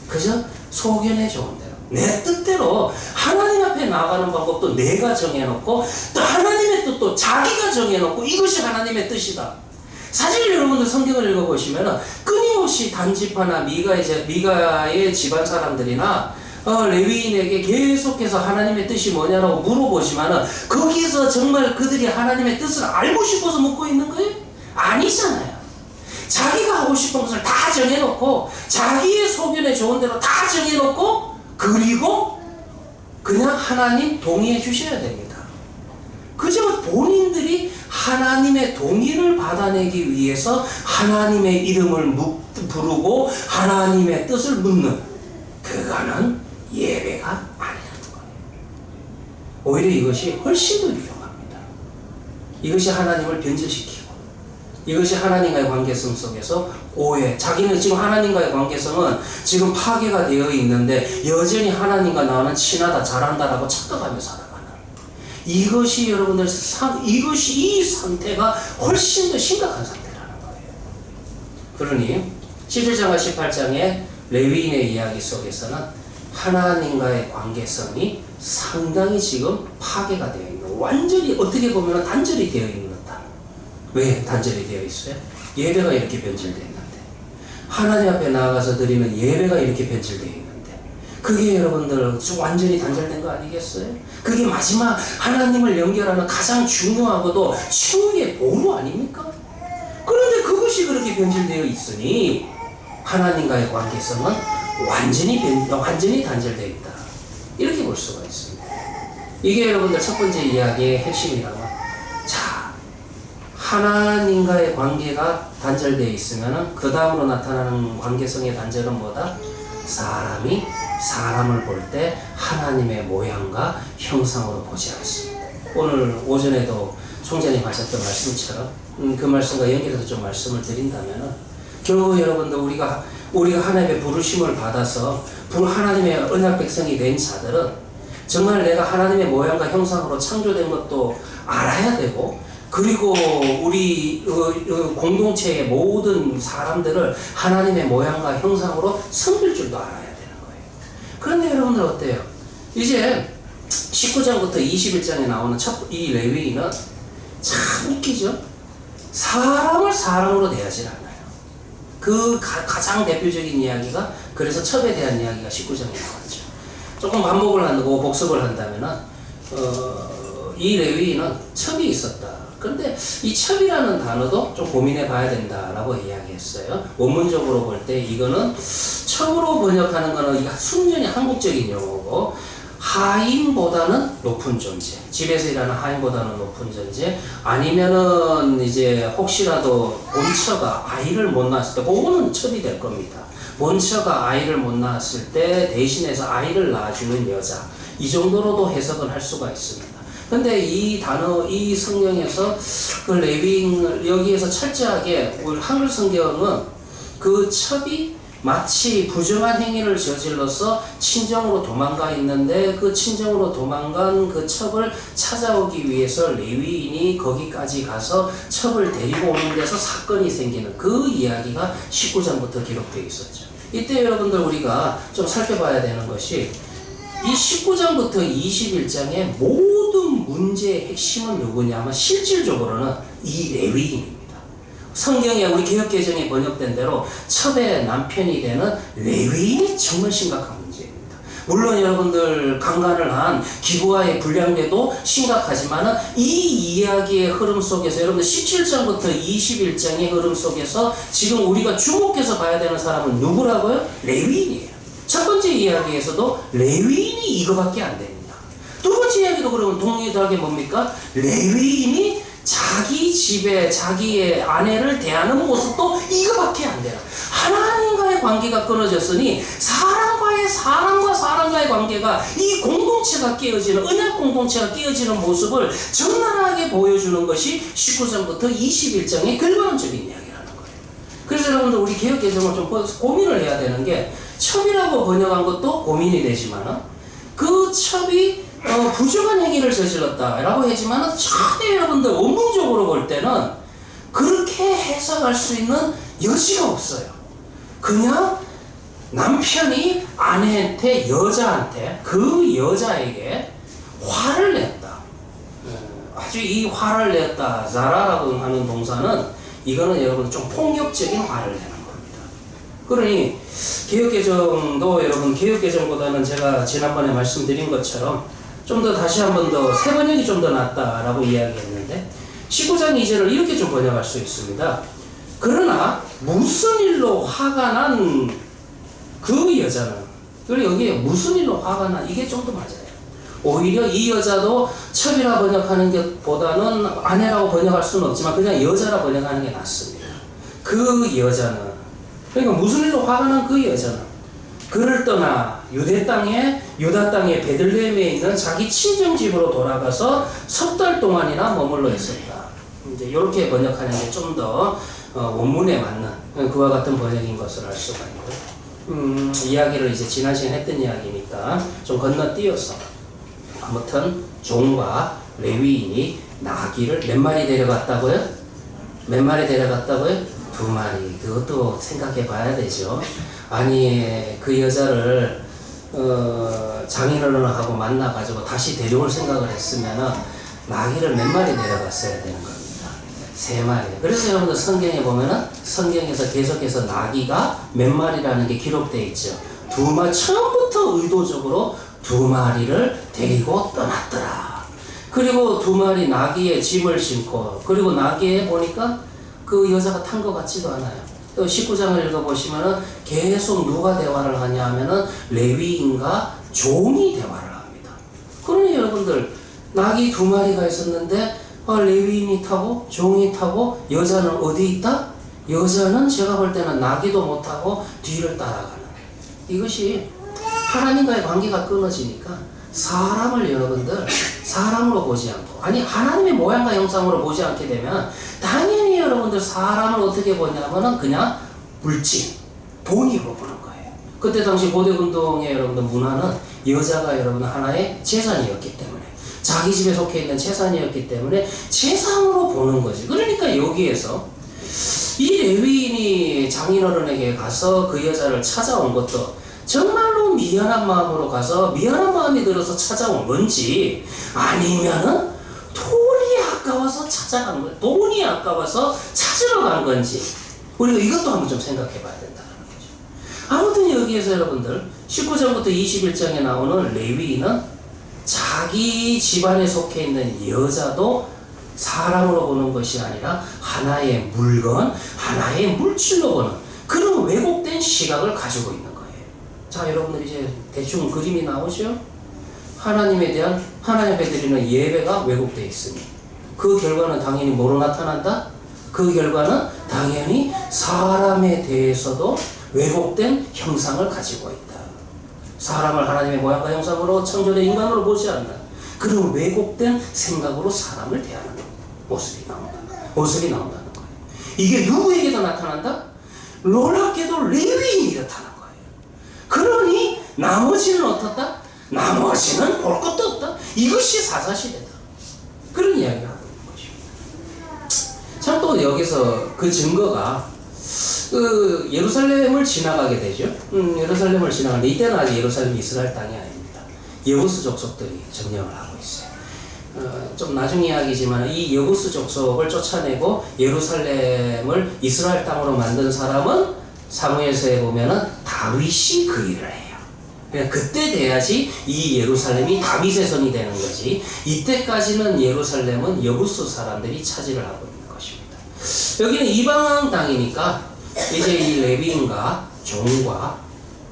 그죠? 소견에 좋은 대로, 내 뜻대로 하나님 앞에 나아가는 방법도 내가 정해놓고 또 하나님의 뜻도 자기가 정해놓고 이것이 하나님의 뜻이다. 사실 여러분들 성경을 읽어보시면 끊임없이 단지파나 미가의 집안 사람들이나 레위인에게 계속해서 하나님의 뜻이 뭐냐라고 물어보지만 거기에서 정말 그들이 하나님의 뜻을 알고 싶어서 묻고 있는 거예요? 아니잖아요. 자기가 하고 싶은 것을 다 정해놓고 자기의 소견에 좋은 대로 다 정해놓고 그리고 그냥 하나님 동의해 주셔야 됩니다. 그저 본인들이 하나님의 동의를 받아내기 위해서 하나님의 이름을 부르고 하나님의 뜻을 묻는, 그거는 예배가 아니라는 거예요. 오히려 이것이 훨씬 더 위험합니다. 이것이 하나님을 변질시키고, 이것이 하나님과의 관계성 속에서 오해, 자기는 지금 하나님과의 관계성은 지금 파괴가 되어 있는데 여전히 하나님과 나는 친하다, 잘한다라고 착각하며 살아가는, 이것이 여러분들 이것이 이 상태가 훨씬 더 심각한 상태라는 거예요. 그러니 17장과 18장의 레위인의 이야기 속에서는 하나님과의 관계성이 상당히 지금 파괴가 되어 있는, 완전히 어떻게 보면 단절이 되어 있는 듯한. 왜 단절이 되어 있어요? 예배가 이렇게 변질됐는데, 하나님 앞에 나아가서 드리는 예배가 이렇게 변질되어 있는데, 그게 여러분들 완전히 단절된 거 아니겠어요? 그게 마지막 하나님을 연결하는 가장 중요하고도 최후의 보루 아닙니까? 그런데 그것이 그렇게 변질되어 있으니 하나님과의 관계성은 완전히 단절되어 있다. 이렇게 볼 수가 있습니다. 이게 여러분들 첫 번째 이야기의 핵심이라고. 자, 하나님과의 관계가 단절되어 있으면 그 다음으로 나타나는 관계성의 단절은 뭐다? 사람이 사람을 볼 때 하나님의 모양과 형상으로 보지 않습니다. 오늘 오전에도 총장님 하셨던 말씀처럼 그 말씀과 연결해서 좀 말씀을 드린다면, 결국 여러분들 우리가 하나님의 부르심을 받아서 하나님의 언약 백성이 된 자들은 정말 내가 하나님의 모양과 형상으로 창조된 것도 알아야 되고, 그리고 우리 공동체의 모든 사람들을 하나님의 모양과 형상으로 섬길 줄도 알아야 되는 거예요. 그런데 여러분들 어때요? 이제 19장부터 21장에 나오는 이 레위인은 참 웃기죠? 사람을 사람으로 대하지 않아요. 그 가장 대표적인 이야기가, 그래서 첩에 대한 이야기가 19장에 나왔죠. 조금 반복을 하고 복습을 한다면은 이 레위인은 첩이 있었다. 그런데 이 첩이라는 단어도 좀 고민해 봐야 된다라고 이야기했어요. 원문적으로 볼 때 이거는 첩으로 번역하는 거는 순전히 한국적인 용어고, 하인보다는 높은 존재, 집에서 일하는 하인보다는 높은 존재, 아니면은 이제 혹시라도 본처가 아이를 못 낳았을 때, 그거는 첩이 될 겁니다. 본처가 아이를 못 낳았을 때 대신해서 아이를 낳아주는 여자, 이 정도로도 해석을 할 수가 있습니다. 근데 이 단어, 이 성경에서 그 레위인을 여기에서 철저하게, 우리 한글 성경은 그 첩이 마치 부정한 행위를 저질러서 친정으로 도망가 있는데, 그 친정으로 도망간 그 첩을 찾아오기 위해서 레위인이 거기까지 가서 첩을 데리고 오는 데서 사건이 생기는 그 이야기가 19장부터 기록되어 있었죠. 이때 여러분들 우리가 좀 살펴봐야 되는 것이, 이 19장부터 21장의 모든 문제의 핵심은 누구냐 하면 실질적으로는 이 레위인입니다. 성경에 우리 개역개정에 번역된 대로 첩의 남편이 되는 레위인이 정말 심각한 문제입니다. 물론 여러분들 강간을 한 기부와의 불량배도 심각하지만 이 이야기의 흐름 속에서 여러분들 17장부터 21장의 흐름 속에서 지금 우리가 주목해서 봐야 되는 사람은 누구라고요? 레위인이에요. 첫 번째 이야기에서도 레위인이 이거밖에 안 됩니다. 두 번째 이야기도 그러면 동일하게 뭡니까? 레위인이 자기 집에 자기의 아내를 대하는 모습도 이거밖에 안 돼요. 하나님과의 관계가 끊어졌으니 사람과 사람과의 관계가 이 공동체가 깨어지는 언약 공동체가 깨어지는 모습을 적나라하게 보여주는 것이 19장부터 21장의 결과론적인 이야기라는 거예요. 그래서 여러분들 우리 개혁개정을 좀 고민을 해야 되는 게 첩이라고 번역한 것도 고민이 되지만 그 첩이 부정한 행위를 저질렀다라고 하지만 전혀 여러분들 원문적으로 볼 때는 그렇게 해석할 수 있는 여지가 없어요. 그냥 남편이 아내한테 여자한테 그 여자에게 화를 냈다. 아주 이 화를 냈다. 자라라고 하는 동사는 이거는 여러분 좀 폭력적인 화를 내는 겁니다. 그러니 개혁개정도 여러분 개혁개정보다는 제가 지난번에 말씀드린 것처럼 좀 더 다시 한 번 더 세 번역이 좀 더 낫다라고 이야기했는데 19장 2절을 이렇게 좀 번역할 수 있습니다. 그러나 무슨 일로 화가 난 그 여자는, 그리고 여기에 무슨 일로 화가 난 이게 좀 더 맞아요. 오히려 이 여자도 첩이라 번역하는 것보다는 아내라고 번역할 수는 없지만 그냥 여자라 번역하는 게 낫습니다. 그 여자는, 그러니까 무슨 일로 화가 난 그 여자는 그를 떠나 유다 땅의 베들레헴에 있는 자기 친정집으로 돌아가서 석 달 동안이나 머물러 있었다. 이제 이렇게 번역하는 게 좀 더 원문에 맞는 그와 같은 번역인 것을 알 수가 있고요. 이야기를 이제 지난 시간에 했던 이야기니까 좀 건너뛰어서 아무튼 종과 레위인이 나귀를 몇 마리 데려갔다고요? 몇 마리 데려갔다고요? 2마리. 그것도 생각해 봐야 되죠. 아니 그 여자를 장인어른을 하고 만나가지고 다시 데려올 생각을 했으면 나귀를 몇 마리 데려갔어야 되는 겁니다. 3마리. 그래서 여러분들 성경에 보면은 성경에서 계속해서 나귀가 몇 마리라는 게 기록되어 있죠. 2마리, 처음부터 의도적으로 2마리를 데리고 떠났더라. 그리고 2마리 나귀에 짐을 싣고, 그리고 나귀에 보니까 그 여자가 탄 것 같지도 않아요. 또 19장을 읽어보시면은 계속 누가 대화를 하냐 하면은 레위인과 종이 대화를 합니다. 그러니 여러분들 나귀 2마리가 있었는데 레위인이 타고 종이 타고 여자는 어디 있다? 여자는 제가 볼 때는 나귀도 못 타고 뒤를 따라가는, 이것이 하나님과의 관계가 끊어지니까 사람을 여러분들 사람으로 보지 않고, 아니 하나님의 모양과 형상으로 보지 않게 되면 당연히 여러분들 사람을 어떻게 보냐면은 그냥 물질, 돈으로 보는 거예요. 그때 당시 고대운동의 여러분들 문화는 여자가 여러분 하나의 재산이었기 때문에, 자기 집에 속해 있는 재산이었기 때문에 재산으로 보는 거지. 그러니까 여기에서 이 레위인이 장인어른에게 가서 그 여자를 찾아온 것도 정말로 미안한 마음으로 가서 미안한 마음이 들어서 찾아온 건지, 아니면은 돈이 아까워서 찾아간 거예요. 돈이 아까워서 찾으러 간 건지, 우리가 이것도 한번 좀 생각해 봐야 된다는 거죠. 아무튼 여기에서 여러분들 19장부터 21장에 나오는 레위인은 자기 집안에 속해 있는 여자도 사람으로 보는 것이 아니라 하나의 물건, 하나의 물질로 보는 그런 왜곡된 시각을 가지고 있는 거예요. 자, 여러분들 이제 대충 그림이 나오죠? 하나님에 대한, 하나님 앞에 드리는 예배가 왜곡되어 있으니 그 결과는 당연히 뭐로 나타난다? 그 결과는 당연히 사람에 대해서도 왜곡된 형상을 가지고 있다. 사람을 하나님의 모양과 형상으로 창조된 인간으로 보지 않는 그런 왜곡된 생각으로 사람을 대하는 모습이 나온다는 거예요. 이게 누구에게도 나타난다? 놀랍게도 레위인이 이렇다는 거예요. 그러니 나머지는 어떻다? 나머지는 볼 것도 없다. 이것이 사사시대다. 그런 이야기를 하고 있는 것입니다. 참 또 여기서 그 증거가 그 예루살렘을 지나가게 되죠. 예루살렘을 지나가는데 이때는 아직 예루살렘이 이스라엘 땅이 아닙니다. 여부스 족속들이 점령을 하고 있어요. 좀 나중 이야기지만 이 여부스 족속을 쫓아내고 예루살렘을 이스라엘 땅으로 만든 사람은 사무엘서에 보면은 다윗이 그 일을 해요. 그러니까 그때 돼야지 이 예루살렘이 다윗의 성이 되는 거지. 이때까지는 예루살렘은 여부수 사람들이 차지를 하고 있는 것입니다. 여기는 이방 땅이니까 이제 이 레위인과 종과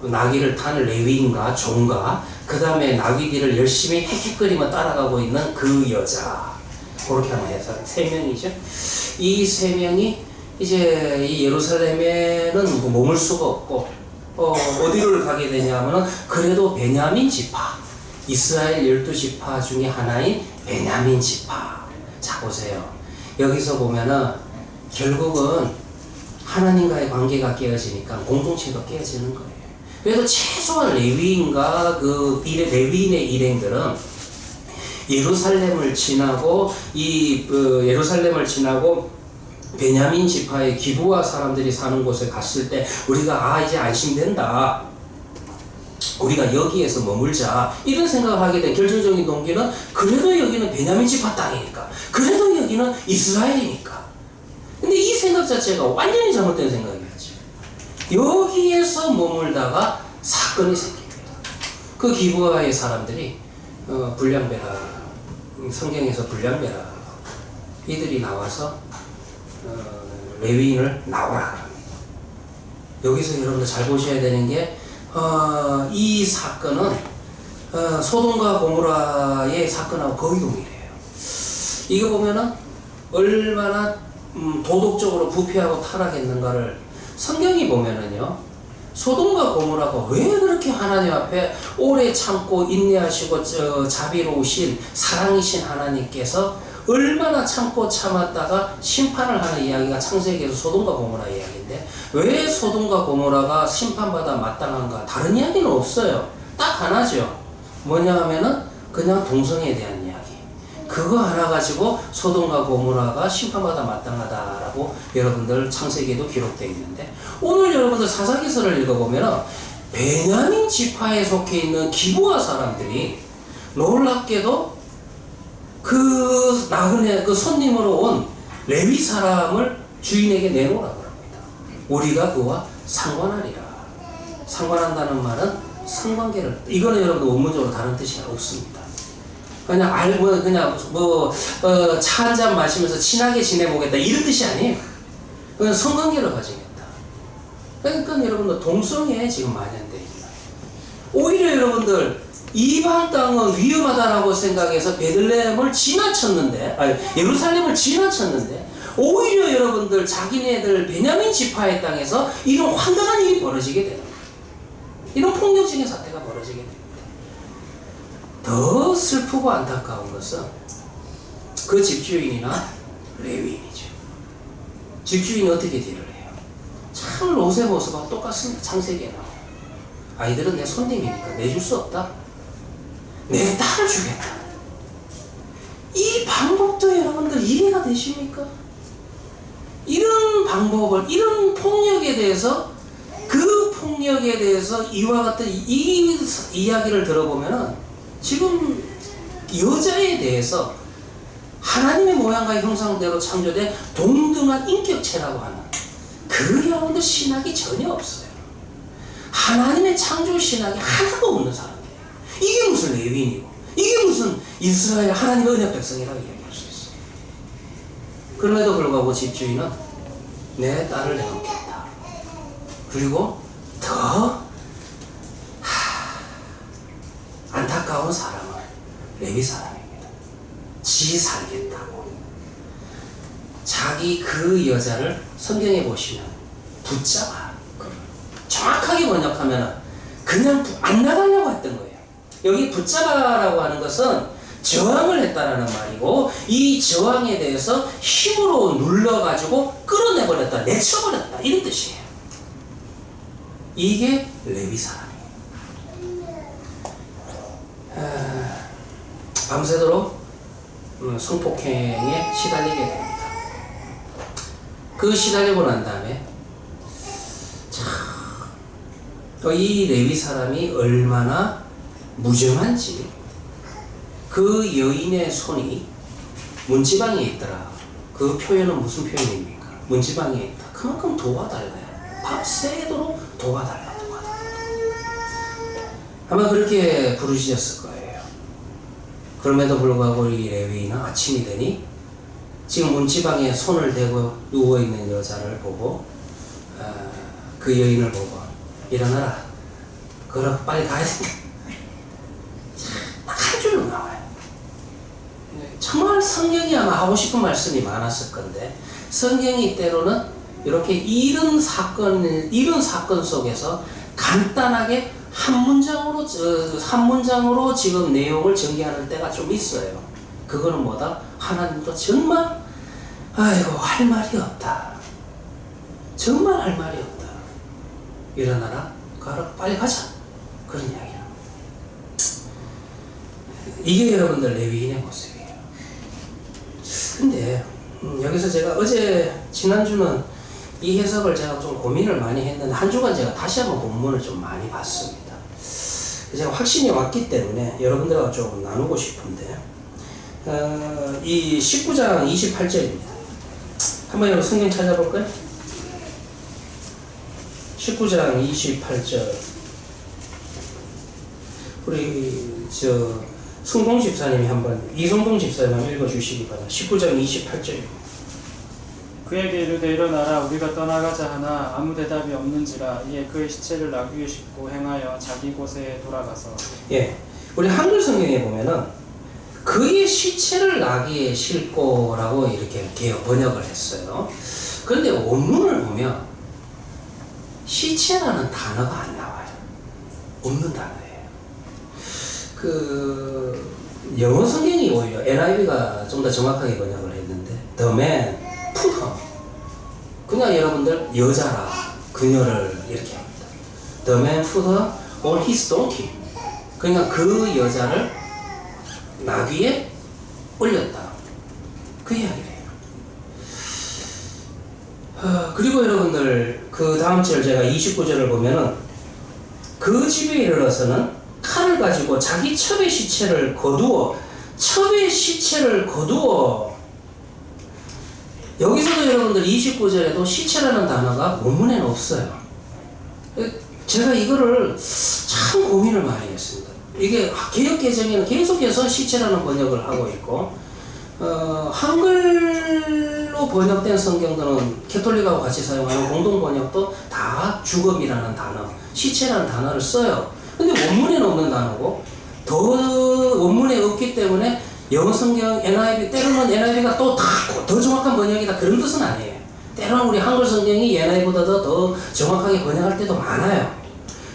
나귀를 탄 레위인과 종과 그 다음에 나귀들을 열심히 헥헥거리며 따라가고 있는 그 여자, 그렇게 하면 해서 3명이죠. 이 3명이 이제 이 예루살렘에는 머물 수가 없고 어디를 가게 되냐면은 그래도 베냐민 지파, 이스라엘 12지파 중에 하나인 베냐민 지파. 자 보세요. 여기서 보면은 결국은 하나님과의 관계가 깨어지니까 공동체가 깨어지는 거예요. 그래도 최소한 레위인과 그 레위인의 일행들은 예루살렘을 지나고 예루살렘을 지나고 베냐민 지파의 기브아 사람들이 사는 곳에 갔을 때 우리가 이제 안심된다. 우리가 여기에서 머물자. 이런 생각을 하게 된 결정적인 동기는 그래도 여기는 베냐민 지파 땅이니까. 그래도 여기는 이스라엘이니까. 근데 이 생각 자체가 완전히 잘못된 생각이었죠. 여기에서 머물다가 사건이 생깁니다. 그 기브아의 사람들이 불량배라, 성경에서 불량배라, 이들이 나와서 레위인을 나오라 합니다. 여기서 여러분들 잘 보셔야 되는 게 이 사건은 소돔과 고모라의 사건하고 거의 동일해요. 이거 보면은 얼마나 도덕적으로 부패하고 타락했는가를 성경이 보면은요, 소돔과 고모라가 왜 그렇게 하나님 앞에 오래 참고 인내하시고 자비로우신 사랑이신 하나님께서 얼마나 참고 참았다가 심판을 하는 이야기가 창세기에서 소돔과 고모라 이야기인데, 왜 소돔과 고모라가 심판받아 마땅한가? 다른 이야기는 없어요. 딱 하나죠. 뭐냐 하면은 그냥 동성애에 대한 이야기. 그거 하나 가지고 소돔과 고모라가 심판받아 마땅하다라고 여러분들 창세기에도 기록되어 있는데, 오늘 여러분들 사사기서를 읽어보면 베냐민 지파에 속해 있는 기브아 사람들이 놀랍게도 그 나그네, 그 손님으로 온 레위 사람을 주인에게 내놓으라고 합니다. 우리가 그와 상관하리라. 상관한다는 말은 상관계를, 이거는 여러분 원문적으로 다른 뜻이 없습니다. 그냥 알고 그냥 차 한 잔 마시면서 친하게 지내보겠다 이런 뜻이 아니에요. 그냥 성관계를 가지겠다. 그러니까 여러분들 동성애에 지금 만연되어 있다. 오히려 여러분들 이방 땅은 위험하다라고 생각해서 베들레헴을 지나쳤는데, 예루살렘을 지나쳤는데, 오히려 여러분들 자기네들 베냐민 지파의 땅에서 이런 황당한 일이 벌어지게 되는 거예요. 이런 폭력적인 사태가 벌어지게 됩니다. 더 슬프고 안타까운 것은 그 집주인이나 레위인이죠. 집주인이 어떻게 딜을 해요? 참 롯의 모습하고 똑같습니다. 창세기에 나와요. 아이들은 내 손님이니까 내줄 수 없다. 내 딸을 주겠다. 이 방법도 여러분들 이해가 되십니까? 이런 방법을, 이런 폭력에 대해서, 그 폭력에 대해서 이와 같은 이 이야기를 들어보면은 지금 여자에 대해서 하나님의 모양과 형상대로 창조된 동등한 인격체라고 하는 그 여러분들 신학이 전혀 없어요. 하나님의 창조 신학이 하나도 없는 사람이에요. 이게 무슨 레위인이고, 이게 무슨 이스라엘 하나님의 언약 백성이라고 이야기할 수 있어요. 그럼에도 불구하고 집주인은 내 딸을 내놓겠다. 그리고 더 안타까운 사람은 레위 사람입니다. 지 살겠다고. 자기 그 여자를 성경에 보시면 붙잡아. 정확하게 번역하면 그냥 안 나가려고 했던 거예요. 여기 붙잡아라고 하는 것은 저항을 했다라는 말이고, 이 저항에 대해서 힘으로 눌러가지고 끌어내버렸다, 내쳐버렸다, 이런 뜻이에요. 이게 레위 사람이에요. 밤새도록 성폭행에 시달리게 됩니다. 그 시달리고 난 다음에 이 레위 사람이 얼마나 무정한지, 그 여인의 손이 문지방에 있더라. 그 표현은 무슨 표현입니까? 문지방에 있다. 그만큼 도와달라요. 밤새도록 도와달라. 아마 그렇게 부르짖었을 거예요. 그럼에도 불구하고 이 레위인은 아침이 되니 지금 문지방에 손을 대고 누워있는 여자를 보고 그 여인을 보고 일어나라. 그럼 빨리 가야 된다. 한 줄로 나와요. 정말 성경이 아마 하고 싶은 말씀이 많았을 건데 성경이 때로는 이렇게 이런 사건 속에서 간단하게 한 문장으로 지금 내용을 전개하는 때가 좀 있어요. 그거는 뭐다? 하나님도 정말 아이고 할 말이 없다. 정말 할 말이 없다. 일어나라. 가라. 빨리 가자. 그런 이야기야. 이게 여러분들 레위인의 모습이에요. 근데 여기서 제가 지난주는 이 해석을 제가 좀 고민을 많이 했는데 한 주간 제가 다시 한번 본문을 좀 많이 봤습니다. 제가 확신이 왔기 때문에 여러분들과 좀 나누고 싶은데 이 19장 28절입니다. 한번 여러분 성경 찾아볼까요? 19장 28절 우리 성동 집사님이 이성동 집사님 한번 읽어주시기 바랍니다. 19장 28절입니다. 그에게 이르되 일어나라 우리가 떠나가자 하나 아무 대답이 없는지라 이에 그의 시체를 나귀에 싣고 행하여 자기 곳에 돌아가서 예, 우리 한글 성경에 보면은 그의 시체를 나귀에 싣고라고 이렇게 번역을 했어요. 그런데 원문을 보면 시체라는 단어가 안 나와요. 없는 단어예요. 영어 성경이 오히려 NIV가 좀 더 정확하게 번역을 했는데 The man put her. 그냥 여러분들 여자라 그녀를 이렇게 합니다. The man put her on his donkey. 그러니까 그 여자를 나귀에 올렸다. 그 이야기래요. 그리고 여러분들 그 다음 절 제가 29절을 보면은 그 집에 이르러서는 칼을 가지고 자기 첩의 시체를 거두어 여기서도 여러분들 29절에도 시체라는 단어가 원문에는 없어요. 제가 이거를 참 고민을 많이 했습니다. 이게 개역개정에는 계속해서 시체라는 번역을 하고 있고 한글로 번역된 성경들은 캐톨릭하고 같이 사용하는 공동 번역도 다 죽음이라는 단어, 시체라는 단어를 써요. 근데 원문에는 없는 단어고 더 원문에 없기 때문에 영어 성경 NIV 때로는 NIV가 또 더 정확한 번역이다 그런 뜻은 아니에요. 때로는 우리 한글 성경이 NIV보다 더 정확하게 번역할 때도 많아요.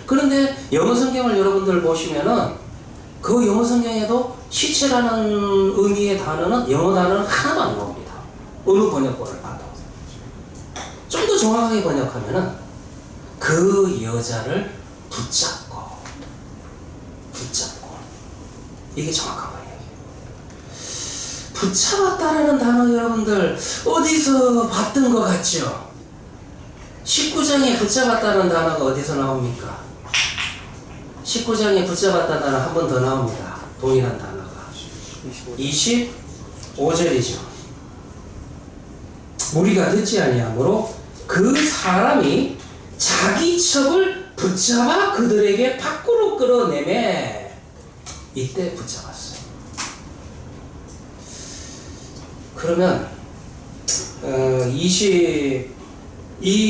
그런데 영어 성경을 여러분들 보시면은 그 영어 성경에도 시체라는 의미의 단어는 영어 단어는 하나도 안 나옵니다. 어느 번역본을 봐도. 좀 더 정확하게 번역하면은 그 여자를 붙잡고 이게 정확한 번역이에요. 붙잡았다라는 단어 여러분들 어디서 봤던 것 같죠? 19장에 붙잡았다는 단어가 어디서 나옵니까? 19장에 붙잡았다는 단어 한 번 더 나옵니다. 동일한 단어가 25절이죠. 무리가 듣지 아니하므로 그 사람이 자기 첩을 붙잡아 그들에게 밖으로 끌어내매 이때 붙잡았어요. 그러면 이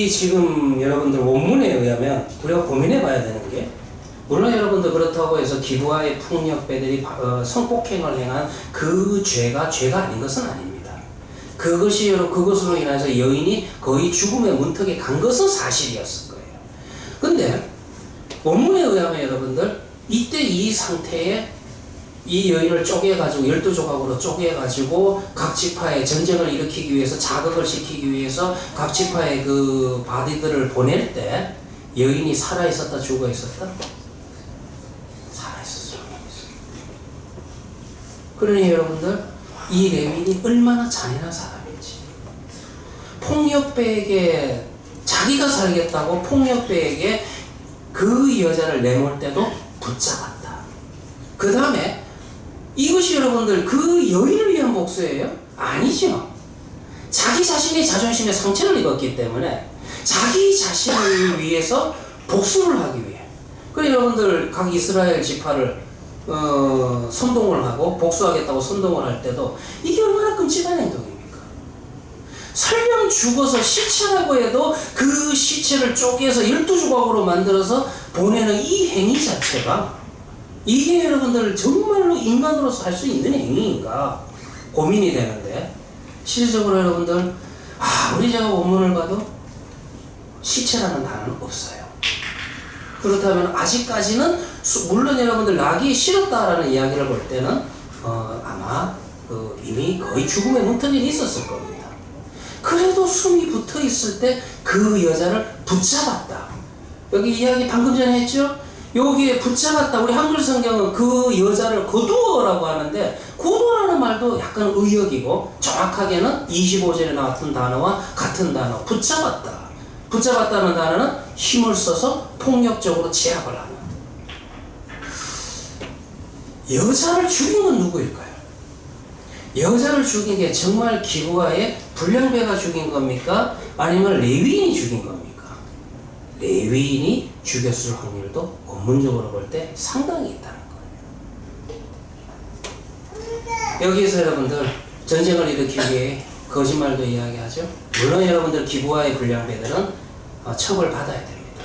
지금 여러분들 원문에 의하면 우리가 고민해 봐야 되는 게 물론 여러분들 그렇다고 해서 기부와의 풍력배들이 성폭행을 행한 그 죄가 아닌 것은 아닙니다. 그것으로 인해서 여인이 거의 죽음의 문턱에 간 것은 사실이었을 거예요. 근데 원문에 의하면 여러분들 이때 이 상태에 이 여인을 쪼개가지고 12조각으로 쪼개가지고 각 지파에 전쟁을 일으키기 위해서 자극을 시키기 위해서 각 지파에 그 바디들을 보낼 때 여인이 살아있었다 죽어있었다? 살아있었어요. 그러니 여러분들 이 레위인이 얼마나 잔인한 사람인지 폭력배에게 자기가 살겠다고 폭력배에게 그 여자를 내몰 때도 붙잡았다. 그 다음에 이것이 여러분들 그 여인을 위한 복수예요? 아니죠. 자기 자신의 자존심에 상처를 입었기 때문에 자기 자신을 위해서 복수를 하기 위해 그래 여러분들 각 이스라엘 지파를 선동을 하고 복수하겠다고 선동을 할 때도 이게 얼마나 끔찍한 행동입니까? 설령 죽어서 시체라고 해도 그 시체를 쪼개서 12조각으로 만들어서 보내는 이 행위 자체가 이게 여러분들 정말로 인간으로서 할 수 있는 행위인가 고민이 되는데, 실질적으로 여러분들 아무리 제가 원문을 봐도 시체라는 단어는 없어요. 그렇다면 아직까지는 물론 여러분들 낙이 싫었다라는 이야기를 볼 때는 아마 이미 거의 죽음의 문턱이 있었을 겁니다. 그래도 숨이 붙어 있을 때 그 여자를 붙잡았다. 여기 이야기 방금 전에 했죠? 여기에 붙잡았다. 우리 한글 성경은 그 여자를 거두어라고 하는데, 거두어라는 말도 약간 의역이고 정확하게는 25절에 나왔던 단어와 같은 단어, 붙잡았다. 붙잡았다는 단어는 힘을 써서 폭력적으로 제압을 하는. 여자를 죽인 건 누구일까요? 여자를 죽인 게 정말 기브아의 불량배가 죽인 겁니까? 아니면 레위인이 죽인 겁니까? 레위인이 죽였을 확률도 원문적으로 볼 때 상당히 있다는 거예요. 여기에서 여러분들 전쟁을 일으키기 위해 거짓말도 이야기하죠. 물론 여러분들 기브아의 불량배들은 처벌받아야 됩니다.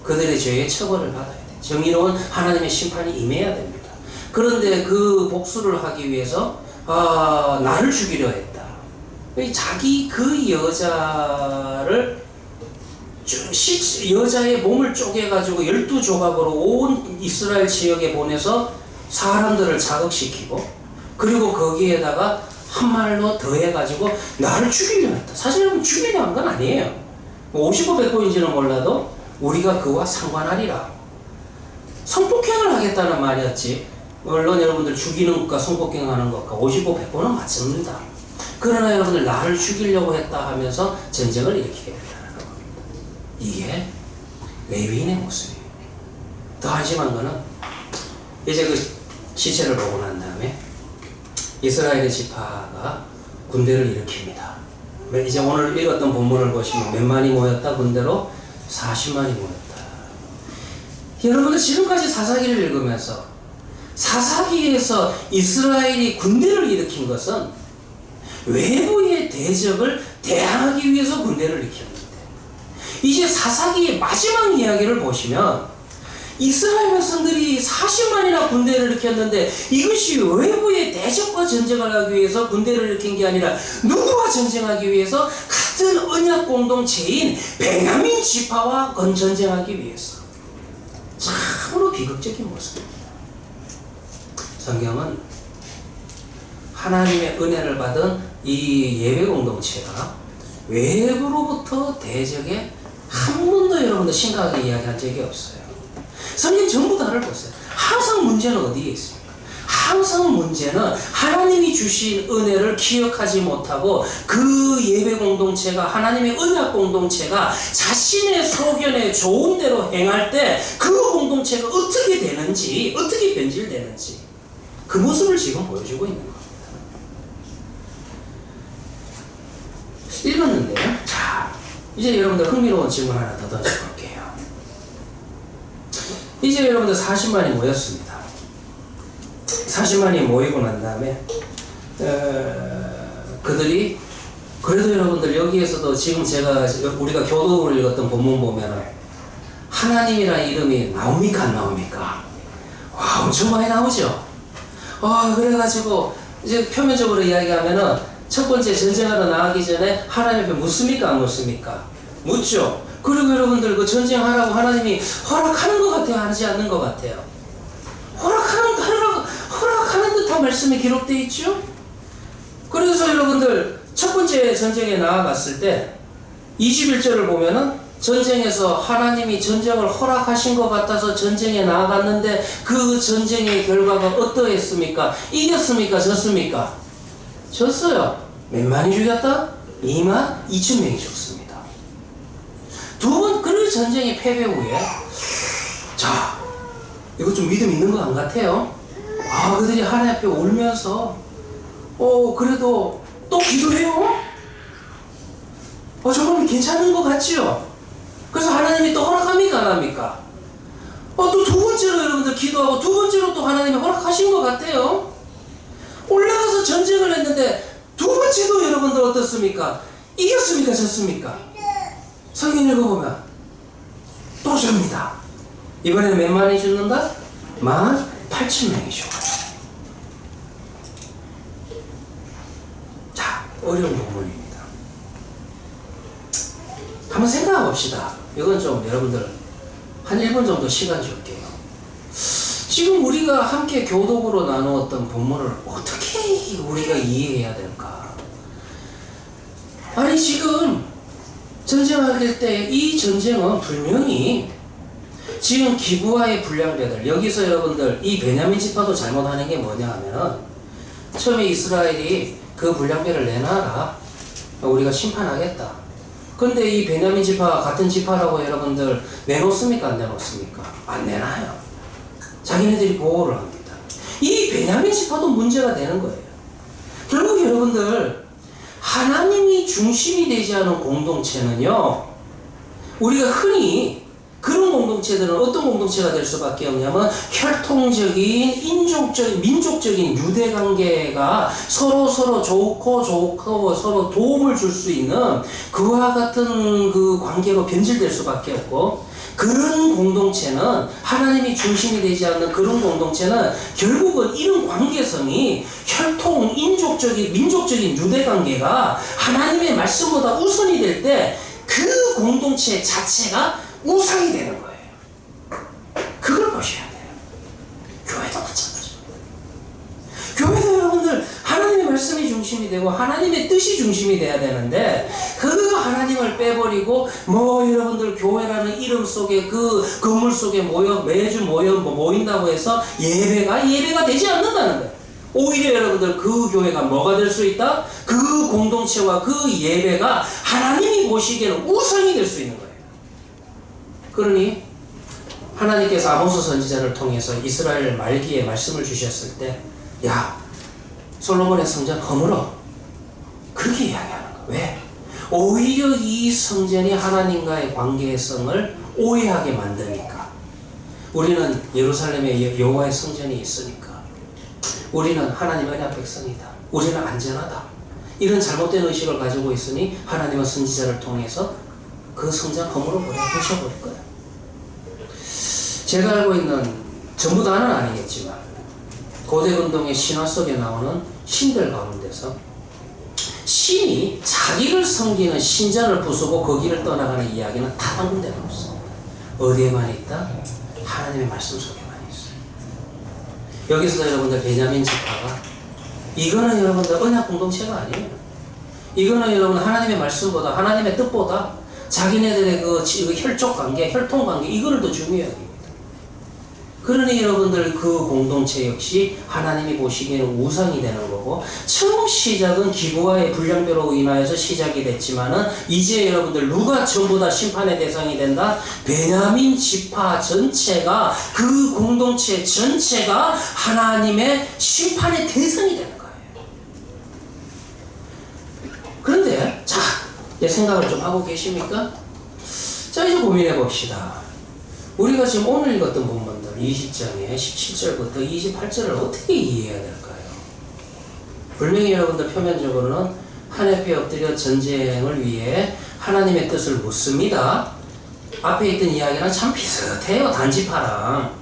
그들의 죄의 처벌을 받아야 돼요. 정의로운 하나님의 심판이 임해야 됩니다. 그런데 그 복수를 하기 위해서 나를 죽이려 했다. 자기 그 여자를 여자의 몸을 쪼개가지고 12조각으로 온 이스라엘 지역에 보내서 사람들을 자극시키고, 그리고 거기에다가 한 말로 더해가지고 나를 죽이려 했다. 사실은 죽이려 한 건 아니에요. 50호 100호인지는 몰라도 우리가 그와 상관하리라. 성폭행을 하겠다는 말이었지, 물론 여러분들 죽이는 것과 성폭행하는 것과 50호 100호는 맞습니다. 그러나 여러분들 나를 죽이려고 했다 하면서 전쟁을 일으키게 된다는 겁니다. 이게 레위인의 모습이에요. 더 한심한 거는 이제 그 시체를 보고 난 다음에 이스라엘의 지파가 군대를 일으킵니다. 이제 오늘 읽었던 본문을 보시면 몇 만이 모였다? 군대로 40만이 모였다. 여러분들 지금까지 사사기를 읽으면서 사사기에서 이스라엘이 군대를 일으킨 것은 외부의 대적을 대항하기 위해서 군대를 일으켰는데, 이제 사사기의 마지막 이야기를 보시면 이스라엘 백성들이 40만이나 군대를 일으켰는데 이것이 외부의 대적과 전쟁을 하기 위해서 군대를 일으킨 게 아니라 누구와 전쟁하기 위해서? 같은 언약 공동체인 베냐민 지파와 전쟁하기 위해서. 참으로 비극적인 모습입니다. 성경은 하나님의 은혜를 받은 이 예배 공동체가 외부로부터 대적에 한 번도 여러분들 심각하게 이야기한 적이 없어요. 성경 전부 다를 보세요. 항상 문제는 어디에 있습니까? 항상 문제는 하나님이 주신 은혜를 기억하지 못하고 그 예배 공동체가, 하나님의 언약 공동체가 자신의 소견에 좋은 대로 행할 때 그 공동체가 어떻게 되는지, 어떻게 변질되는지 그 모습을 지금 보여주고 있는 겁니다. 읽었는데요. 자, 이제 여러분들 흥미로운 질문 하나 더 던져볼게요. 이제 여러분들 40만이 모였습니다. 40만이 모이고 난 다음에 그들이 그래도 여러분들 여기에서도 지금 우리가 교도를 읽었던 본문 보면은 하나님이라는 이름이 나옵니까 안 나옵니까? 와, 엄청 많이 나오죠. 그래가지고 이제 표면적으로 이야기하면은 첫 번째 전쟁하러 나가기 전에 하나님 앞에 묻습니까 안 묻습니까? 묻죠. 그리고 여러분들 그 전쟁하라고 하나님이 허락하는 것 같아요, 하지 않는 것 같아요? 허락하는 듯한 말씀이 기록되어 있죠. 그래서 여러분들 첫 번째 전쟁에 나아갔을 때 21절을 보면은 전쟁에서 하나님이 전쟁을 허락하신 것 같아서 전쟁에 나아갔는데 그 전쟁의 결과가 어떠했습니까? 이겼습니까? 졌습니까? 졌어요. 몇 만이 죽였다? 2만 2천 명이 죽습니다. 두 번 그 전쟁의 패배 후에 자, 이거 좀 믿음 있는 거 안 같아요? 그들이 하나님 앞에 울면서 그래도 또 기도해요? 정말 괜찮은 것 같지요? 그래서 하나님이 또 허락합니까 안 합니까? 또 두 번째로 여러분들 기도하고 두 번째로 또 하나님이 허락하신 것 같아요. 올라가서 전쟁을 했는데 두 번째도 여러분들 어떻습니까? 이겼습니까? 졌습니까? 성경 읽어보면 또 줍니다. 이번에는 몇 만이 죽는다? 18,000명이 죽어요. 자, 어려운 부분입니다. 한번 생각해 봅시다. 이건 좀 여러분들 한 1분 정도 시간 줄게요. 지금 우리가 함께 교독으로 나누었던 본문을 어떻게 우리가 이해해야 될까? 아니 지금 전쟁할 때 이 전쟁은 분명히 지금 기브아의 불량배들, 여기서 여러분들 이 베냐민 지파도 잘못하는 게 뭐냐 하면은 처음에 이스라엘이 그 불량배를 내놔라, 우리가 심판하겠다. 근데 이 베냐민 지파 같은 지파라고 여러분들 내놓습니까? 안 내놓습니까? 안 내놔요. 자기네들이 보호를 합니다. 이 베냐민 지파도 문제가 되는 거예요. 결국 여러분들 하나님이 중심이 되지 않은 공동체는요, 우리가 흔히 그런 공동체들은 어떤 공동체가 될 수밖에 없냐면 혈통적인, 인종적인, 민족적인 유대관계가 서로 좋고 서로 도움을 줄 수 있는 그와 같은 그 관계로 변질될 수밖에 없고, 그런 공동체는 하나님이 중심이 되지 않는 그런 공동체는 결국은 이런 관계성이 혈통, 인종적인, 민족적인 유대관계가 하나님의 말씀보다 우선이 될 때 그 공동체 자체가 우상이 되는 거예요. 그걸 보셔야 돼요. 교회도 마찬가지입니다. 교회도 여러분들 하나님의 말씀이 중심이 되고 하나님의 뜻이 중심이 돼야 되는데, 그거 하나님을 빼버리고 여러분들 교회라는 이름 속에 그 건물 속에 매주 모인다고 해서 예배가 되지 않는다는 거예요. 오히려 여러분들 그 교회가 뭐가 될 수 있다? 그 공동체와 그 예배가 하나님이 보시기에는 우상이 될 수 있는 거예요. 그러니 하나님께서 아모스 선지자를 통해서 이스라엘 말기에 말씀을 주셨을 때, 야, 솔로몬의 성전 허물어, 그렇게 이야기하는 거야. 왜? 오히려 이 성전이 하나님과의 관계성을 오해하게 만드니까. 우리는 예루살렘에 여호와의 성전이 있으니까, 우리는 하나님의 언약 백성이다, 우리는 안전하다, 이런 잘못된 의식을 가지고 있으니 하나님은 선지자를 통해서 그 성전 허물어버려, 부셔버릴 거야. 제가 알고 있는, 전부 다는 아니겠지만 고대 근동의 신화 속에 나오는 신들 가운데서 신이 자기를 섬기는 신전을 부수고 거기를 떠나가는 이야기는 단 한 군데가 없습니다. 어디에만 있다? 하나님의 말씀 속에만 있어요. 여기서 여러분들 베냐민 지파가, 이거는 여러분들 언약 공동체가 아니에요. 이거는 여러분 하나님의 말씀보다, 하나님의 뜻보다 자기네들의 그 혈족 관계, 혈통 관계, 이거를 더 중요하게 합니다. 그러니 여러분들 그 공동체 역시 하나님이 보시기에는 우상이 되는 거고, 처음 시작은 기브아의 불량배로 인하여서 시작이 됐지만은 이제 여러분들 누가 전부 다 심판의 대상이 된다? 베냐민 지파 전체가, 그 공동체 전체가 하나님의 심판의 대상이 되는 거예요. 그런데 자, 내 생각을 좀 하고 계십니까? 자, 이제 고민해 봅시다. 우리가 지금 오늘 읽었던 본문들 20장에 17절부터 28절을 어떻게 이해해야 될까요? 분명히 여러분들 표면적으로는 하늘에 엎드려 전쟁을 위해 하나님의 뜻을 묻습니다. 앞에 있던 이야기랑 참 비슷해요. 단지파랑.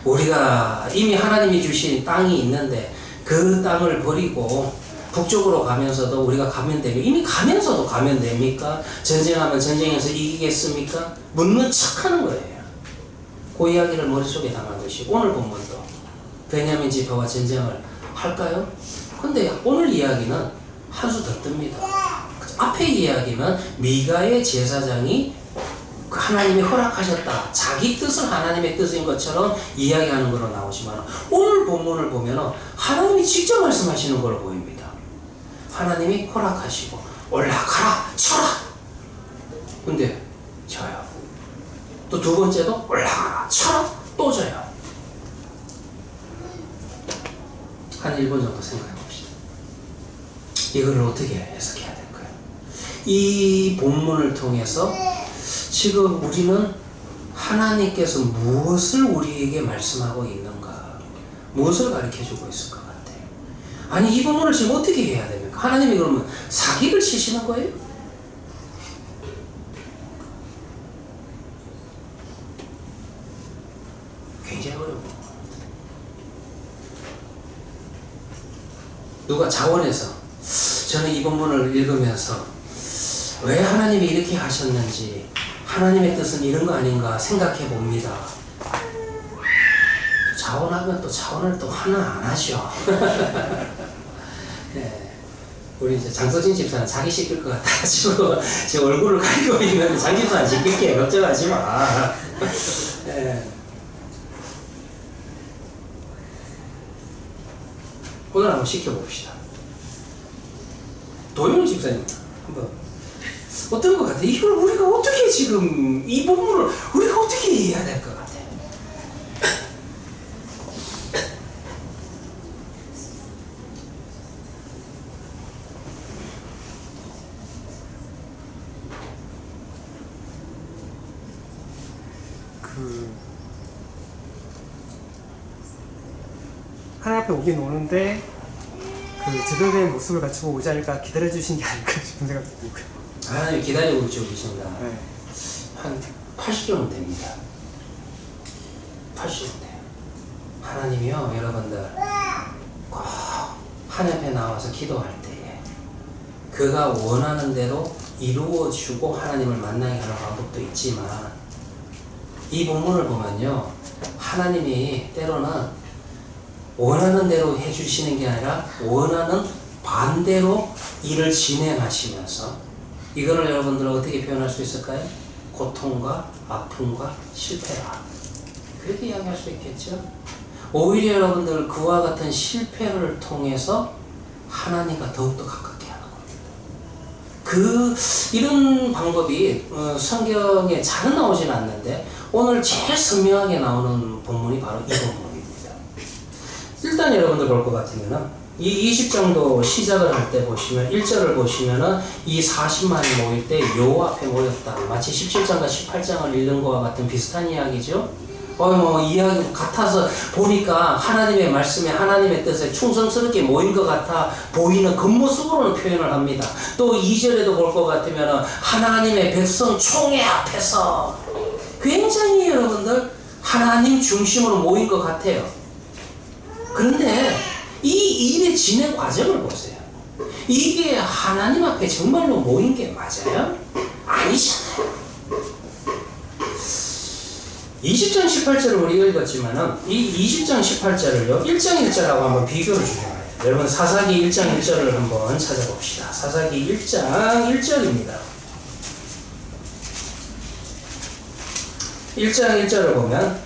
우리가 이미 하나님이 주신 땅이 있는데 그 땅을 버리고 북쪽으로 가면서도 우리가 가면 되면, 이미 가면서도 가면 됩니까? 전쟁하면 전쟁에서 이기겠습니까? 묻는 척하는 거예요. 그 이야기를 머릿속에 담아두시고 오늘 본문도 베냐민 지파와 전쟁을 할까요? 근데 오늘 이야기는 한 수 더 뜹니다. 앞에 이야기는 미가의 제사장이 하나님이 허락하셨다, 자기 뜻은 하나님의 뜻인 것처럼 이야기하는 걸로 나오지만, 오늘 본문을 보면 하나님이 직접 말씀하시는 걸로 보입니다. 하나님이 허락하시고 올라가라, 쳐라. 근데 져요. 또 두 번째도 올라가라, 쳐라, 또 져요. 한 1분 정도 생각해 봅시다. 이걸 어떻게 해석해야 될까요? 이 본문을 통해서 지금 우리는 하나님께서 무엇을 우리에게 말씀하고 있는가, 무엇을 가르쳐주고 있을 것 같아요. 아니 이 부분을 지금 어떻게 해야 됩니까? 하나님이 그러면 사기를 치시는 거예요? 굉장히 어려운 것 같아요. 누가 자원해서 저는 이 본문을 읽으면서 왜 하나님이 이렇게 하셨는지, 하나님의 뜻은 이런 거 아닌가 생각해 봅니다. 자원하면 또 자원을 또 하나 안 하죠. 네. 우리 이제 장서진 집사는 자기 시킬 것 같아가지고 제 얼굴을 가리고 있는데 장 집사 안 시킬게, 걱정하지 마. 네. 오늘 한번 시켜봅시다. 도윤 집사님 한번 어떤 것 같아요? 이걸 우리가 어떻게 지금 이 부분을 우리가 어떻게 이해해야 될 것 같아요? 하나님 앞에 오긴 오는데 제대로 된 모습을 갖추고 오지 않을까 기다려주신 게 아닐까 싶은 생각도 들고요. 하나님 기다리고 계십니다. 네. 한 80점은 됩니다. 80점 돼요. 하나님이요, 여러분들 꼭 하나님 앞에 나와서 기도할 때에 그가 원하는 대로 이루어주고 하나님을 만나게 하는 방법도 있지만, 이 본문을 보면요, 하나님이 때로는 원하는 대로 해주시는 게 아니라 원하는 반대로 일을 진행하시면서, 이거를 여러분들은 어떻게 표현할 수 있을까요? 고통과 아픔과 실패라, 그렇게 이야기할 수 있겠죠. 오히려 여러분들 그와 같은 실패를 통해서 하나님과 더욱더 가깝게 하는 겁니다. 이런 방법이 성경에 잘 나오진 않는데 오늘 제일 선명하게 나오는 본문이 바로 이 본문입니다. 일단 여러분들 볼 것 같으면은 이 20장도 시작을 할 때 보시면 1절을 보시면은 이 40만이 모일 때 여호와 앞에 모였다. 마치 17장과 18장을 읽는 것과 같은 비슷한 이야기죠. 이야기 같아서 보니까 하나님의 말씀에 하나님의 뜻에 충성스럽게 모인 것 같아 보이는 겉모습으로는 표현을 합니다. 또 2절에도 볼 것 같으면 하나님의 백성 총회 앞에서 굉장히 여러분들 하나님 중심으로 모인 것 같아요. 그런데 이 일의 진행 과정을 보세요. 이게 하나님 앞에 정말로 모인 게 맞아요? 아니잖아요. 20장 18절을 우리가 읽었지만은 이 20장 18절을요 1장 1절하고 한번 비교를 주셔야 돼요. 여러분 사사기 1장 1절을 한번 찾아봅시다. 사사기 1장 1절입니다. 1장 1절을 보면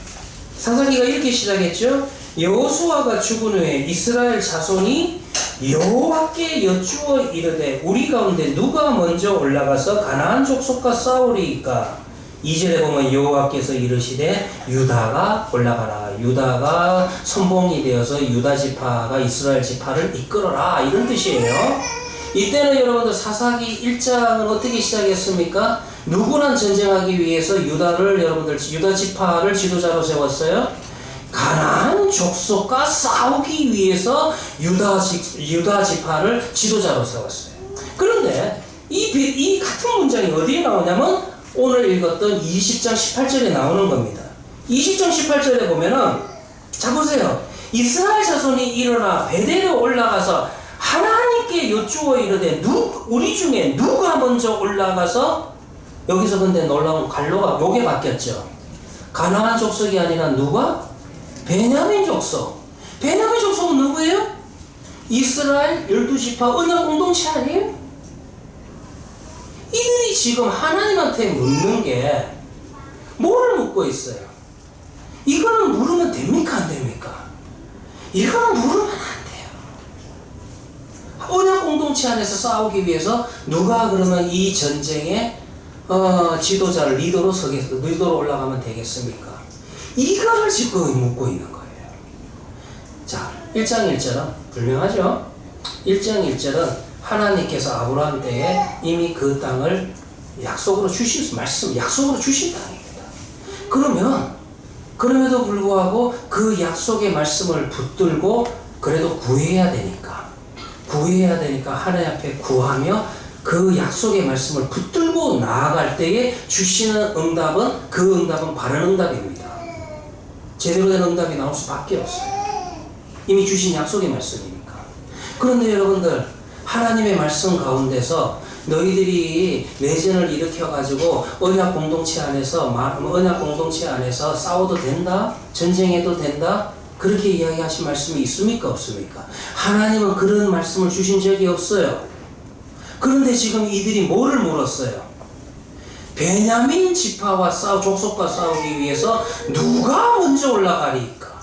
사사기가 이렇게 시작했죠. 여호수아가 죽은 후에 이스라엘 자손이 여호와께 여쭈어 이르되 우리 가운데 누가 먼저 올라가서 가나안 족속과 싸우리이까. 2절에 보면 여호와께서 이르시되 유다가 올라가라. 유다가 선봉이 되어서 유다 지파가 이스라엘 지파를 이끌어라, 이런 뜻이에요. 이때는 여러분들 사사기 1장은 어떻게 시작했습니까? 누구랑 전쟁하기 위해서 여러분들 유다 지파를 지도자로 세웠어요? 가나안 족속과 싸우기 위해서 유다 지파를 지도자로 세웠어요. 그런데 이 같은 문장이 어디에 나오냐면 오늘 읽었던 20장 18절에 나오는 겁니다. 20장 18절에 보면은 자 보세요. 이스라엘 자손이 일어나 베델에 올라가서 하나님께 여쭈어 이르되 우리 중에 누가 먼저 올라가서, 여기서 근데 놀라운 갈로가 요게 바뀌었죠. 가나안 족속이 아니라 누가? 베냐민 족속. 베냐민 족속은 누구예요? 이스라엘 12지파 언약 공동체 아니에요? 이들이 지금 하나님한테 묻는 게 뭐를 묻고 있어요? 이거는 물으면 됩니까? 안 됩니까? 이거는 물으면 안 돼요. 언약 공동체 안에서 싸우기 위해서 누가 그러면 이 전쟁의 지도자를 리더로 올라가면 되겠습니까? 이거를 지금 묻고 있는 거예요. 자, 1장 1절은 분명하죠? 1장 1절은 하나님께서 아브라함 때에 이미 그 땅을 약속으로 주신 땅입니다. 그럼에도 불구하고 그 약속의 말씀을 붙들고 그래도 구해야 되니까 하나님 앞에 구하며 그 약속의 말씀을 붙들고 나아갈 때에 주시는 응답은 그 응답은 바른 응답입니다. 제대로 된 응답이 나올 수밖에 없어요. 이미 주신 약속의 말씀이니까. 그런데 여러분들, 하나님의 말씀 가운데서 너희들이 내전을 일으켜가지고 언약 공동체 안에서 싸워도 된다? 전쟁해도 된다? 그렇게 이야기하신 말씀이 있습니까? 없습니까? 하나님은 그런 말씀을 주신 적이 없어요. 그런데 지금 이들이 뭐를 물었어요? 베냐민 지파와 족속과 싸우기 위해서 누가 먼저 올라가리까?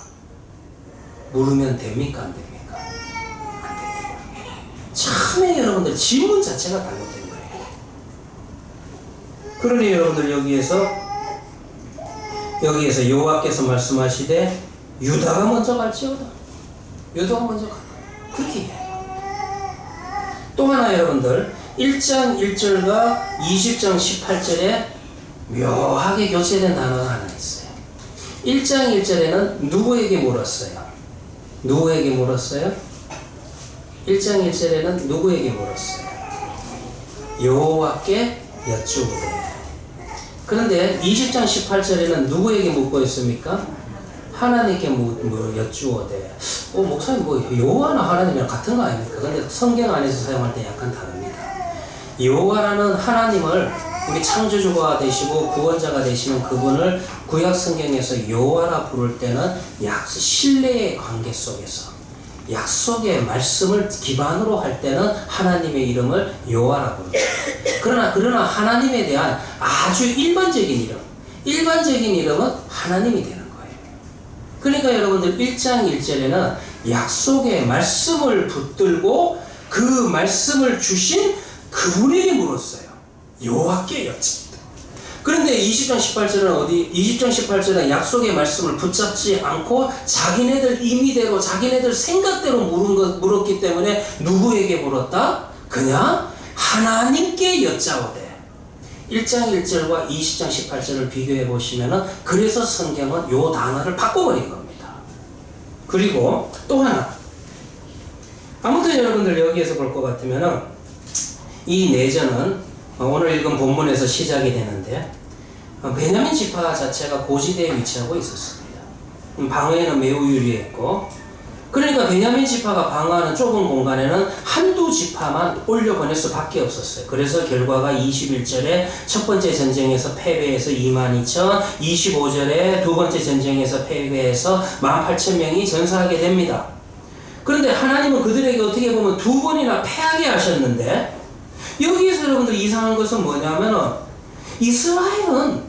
물으면 됩니까? 안 됩니까? 안 됩니다. 참에 여러분들 질문 자체가 잘못된 거예요. 그러니 여러분들 여기에서 여호와께서 말씀하시되 유다가 먼저 갈지어다. 유다가 먼저 가라. 그렇게 이야기해요. 또 하나 여러분들 1장 1절과 20장 18절에 묘하게 교체된 단어가 하나 있어요. 1장 1절에는 누구에게 물었어요? 1장 1절에는 누구에게 물었어요? 여호와께 여쭈으되. 그런데 20장 18절에는 누구에게 묻고 있습니까? 하나님께 여쭈어대. 목사님 여호와나 하나님이랑 같은 거 아닙니까? 근데 성경 안에서 사용할 때 약간 다릅니다. 여호와라는 하나님을 우리 창조주가 되시고 구원자가 되시는 그분을 구약 성경에서 여호와라 부를 때는 신뢰의 관계 속에서 약속의 말씀을 기반으로 할 때는 하나님의 이름을 여호와라 부르죠. 그러나 하나님에 대한 아주 일반적인 이름은 하나님이 되는 거예요. 그러니까 여러분들 1장 1절에는 약속의 말씀을 붙들고 그 말씀을 주신 그분에게 물었어요. 여호와께 여쭙다. 그런데 20장 18절은 약속의 말씀을 붙잡지 않고 자기네들 임의대로 자기네들 생각대로 물었기 때문에 누구에게 물었다? 그냥 하나님께 여짜오되. 1장 1절과 20장 18절을 비교해 보시면은 그래서 성경은 요 단어를 바꿔버린 겁니다. 그리고 또 하나, 아무튼 여러분들 여기에서 볼 것 같으면은 이 내전은 오늘 읽은 본문에서 시작이 되는데 베냐민 지파 자체가 고지대에 위치하고 있었습니다. 방어에는 매우 유리했고, 그러니까 베냐민 지파가 방어하는 좁은 공간에는 한두 지파만 올려보낼 수밖에 없었어요. 그래서 결과가 21절에 첫 번째 전쟁에서 패배해서 22,000, 25절에 두 번째 전쟁에서 패배해서 18,000명이 전사하게 됩니다. 그런데 하나님은 그들에게 어떻게 보면 두 번이나 패하게 하셨는데, 여기에서 여러분들 이상한 것은 뭐냐면은 이스라엘은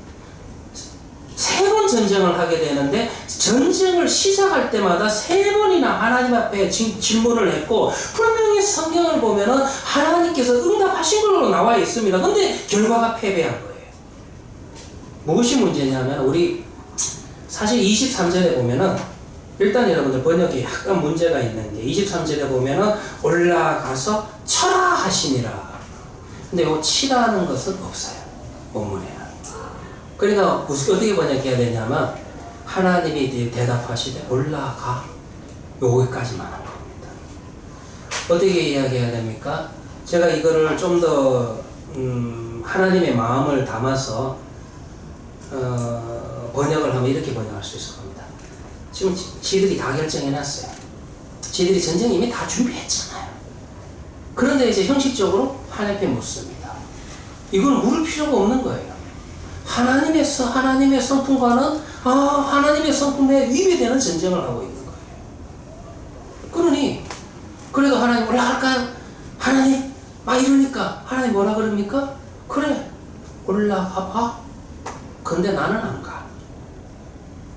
세 번 전쟁을 하게 되는데 전쟁을 시작할 때마다 세 번이나 하나님 앞에 질문을 했고, 분명히 성경을 보면은 하나님께서 응답하신 걸로 나와 있습니다. 근데 결과가 패배한 거예요. 무엇이 문제냐면, 우리 사실 23절에 보면은 일단 여러분들 번역이 약간 문제가 있는 게, 23절에 보면은 올라가서 쳐라 하시니라. 근데 요 치라는 것은 없어요, 본문에는. 그러니까 어떻게 번역해야 되냐면, 하나님이 대답하시되 올라가, 여기까지만 한 겁니다. 어떻게 이야기해야 됩니까? 제가 이거를 좀 더 하나님의 마음을 담아서 번역을 하면 이렇게 번역할 수 있을 겁니다. 지금 지들이 다 결정해놨어요. 지들이 전쟁 이미 다 준비했잖아요. 그런데 이제 형식적으로 하나님께 묻습니다. 이건 물을 필요가 없는 거예요. 하나님의 성품과는 하나님의 성품에 위배되는 전쟁을 하고 있는 거예요. 그러니 그래도 하나님 올라갈까요? 하나님 이러니까 하나님 뭐라 그럽니까? 그래, 올라가 봐. 근데 나는 안 가.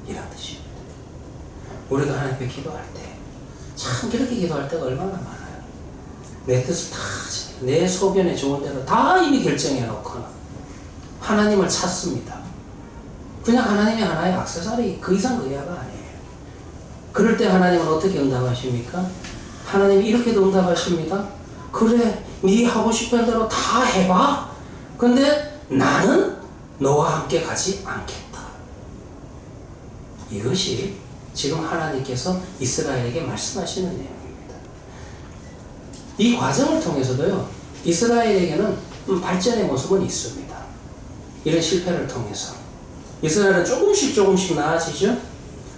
이런 뜻입니다. 우리도 하나님께 기도할 때 참 그렇게 기도할 때가 얼마나 많아요. 내 뜻을 다, 내 소견에 좋은 대로 다 이미 결정해 놓거나 하나님을 찾습니다. 그냥 하나님이 하나의 액세서리, 그 이상 그 이하가 아니에요. 그럴 때 하나님은 어떻게 응답하십니까? 하나님이 이렇게도 응답하십니다. 그래, 네 하고 싶은 대로 다 해봐. 근데 나는 너와 함께 가지 않겠다. 이것이 지금 하나님께서 이스라엘에게 말씀하시는 내용입니다. 이 과정을 통해서도요, 이스라엘에게는 발전의 모습은 있습니다. 이런 실패를 통해서 이스라엘은 조금씩 나아지죠.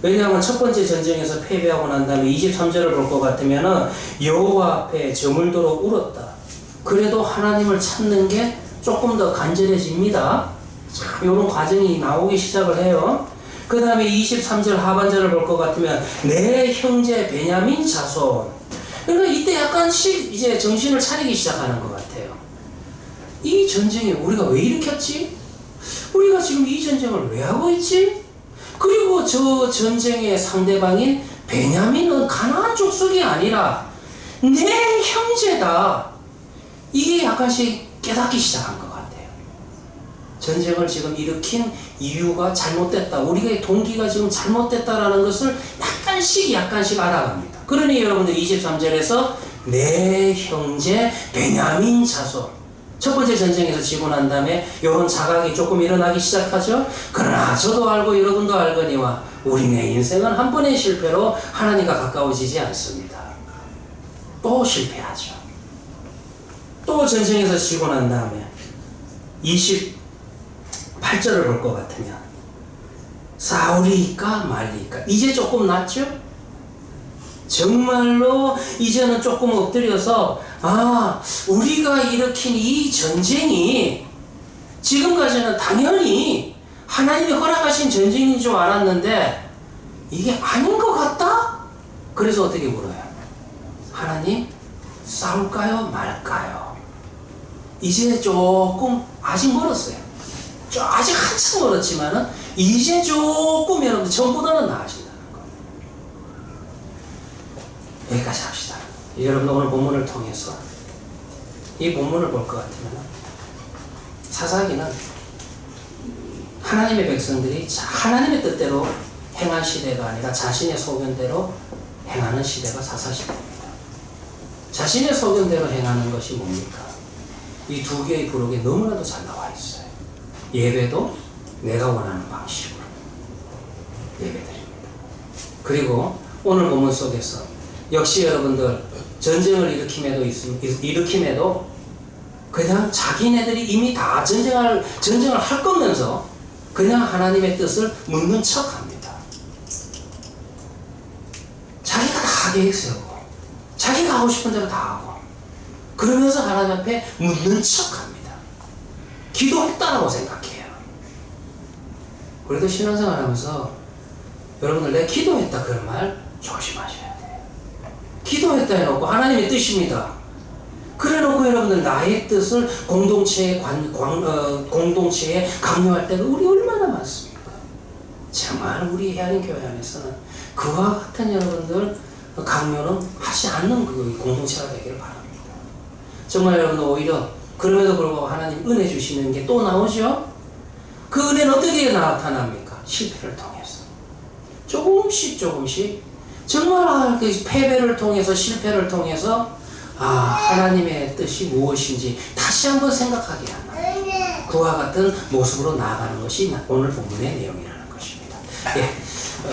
왜냐하면 첫 번째 전쟁에서 패배하고 난 다음에 23절을 볼 것 같으면 여호와 앞에 저물도록 울었다. 그래도 하나님을 찾는 게 조금 더 간절해집니다. 이런 과정이 나오기 시작을 해요. 그 다음에 23절 하반절을 볼 것 같으면 내 형제 베냐민 자손. 그러니까 이때 약간씩 이제 정신을 차리기 시작하는 것 같아요. 이 전쟁에 우리가 왜 일으켰지? 우리가 지금 이 전쟁을 왜 하고 있지? 그리고 저 전쟁의 상대방인 베냐민은 가나안 족속이 아니라 내 형제다. 이게 약간씩 깨닫기 시작한 것 같아요. 전쟁을 지금 일으킨 이유가 잘못됐다. 우리의 동기가 지금 잘못됐다라는 것을 약간씩 알아갑니다. 그러니 여러분들 23절에서 내 형제 베냐민 자손. 첫 번째 전쟁에서 지고 난 다음에 이런 자각이 조금 일어나기 시작하죠. 그러나 저도 알고 여러분도 알거니와 우리네 인생은 한 번의 실패로 하나님과 가까워지지 않습니다. 또 실패하죠. 또 전쟁에서 지고 난 다음에 28절을 볼 것 같으면 싸우리까 말리까 이제 조금 낫죠? 정말로 이제는 조금 엎드려서 우리가 일으킨 이 전쟁이 지금까지는 당연히 하나님이 허락하신 전쟁인 줄 알았는데 이게 아닌 것 같다? 그래서 어떻게 물어요? 하나님 싸울까요 말까요? 이제 조금 아직 멀었어요. 아직 한참 멀었지만은 이제 조금 여러분들 전보다는 나아진다는 거. 여기까지 합시다. 여러분 오늘 본문을 통해서 이 본문을 볼 것 같으면 사사기는 하나님의 백성들이 하나님의 뜻대로 행한 시대가 아니라 자신의 소견대로 행하는 시대가 사사시대입니다. 자신의 소견대로 행하는 것이 뭡니까? 이 두 개의 부록에 너무나도 잘 나와 있어요. 예배도 내가 원하는 방식으로 예배드립니다. 그리고 오늘 본문 속에서 역시 여러분들 전쟁을 일으킴에도 그냥 자기네들이 이미 다 전쟁을 할 거면서 그냥 하나님의 뜻을 묻는 척 합니다. 자기가 다 계획 세우고 자기가 하고 싶은 대로 다 하고 그러면서 하나님 앞에 묻는 척 합니다. 기도했다라고 생각해요. 그래도 신앙생활 하면서 여러분들 내 기도했다 그런 말 조심하셔야 돼요. 기도했다 해놓고 하나님의 뜻입니다. 그래 놓고 여러분들 나의 뜻을 공동체에 강요할 때가 우리 얼마나 많습니까? 정말 우리 해안교회 안에서는 그와 같은 여러분들 강요는 하지 않는 그 공동체가 되기를 바랍니다. 정말 여러분들 오히려 그럼에도 불구하고 하나님 은혜 주시는 게 또 나오죠? 그 은혜는 어떻게 나타납니까? 실패를 통해서. 조금씩 정말 그 패배를 통해서 실패를 통해서 하나님의 뜻이 무엇인지 다시 한번 생각하게 하나. 그와 같은 모습으로 나아가는 것이 오늘 본문의 내용이라는 것입니다.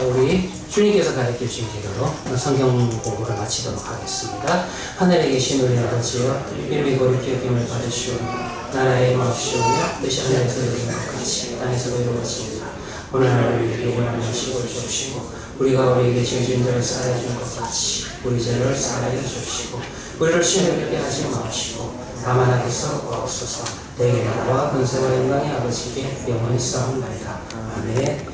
우리 주님께서 가르쳐 주신 대로 성경 공부를 마치도록 하겠습니다. 하늘에 계신 우리 아버지여 이름이 거룩히 여김을 받으시오며 나라의 임하옵시오며 뜻이 하늘에서 이루어진 것 같이 땅에서도 이루어지이다. 오늘 하루 우리에게 요구하는 음식을 주시고 우리가 우리에게 죄진 자를 사하여 준 것 같이 우리 죄를 사하여 주시고 우리를 시험에 하지 마시고 다만 하게서 구하옵소서. 내게 나라와 권세와 영광이 아버지께 영원히 쌓옵나이다. 아멘.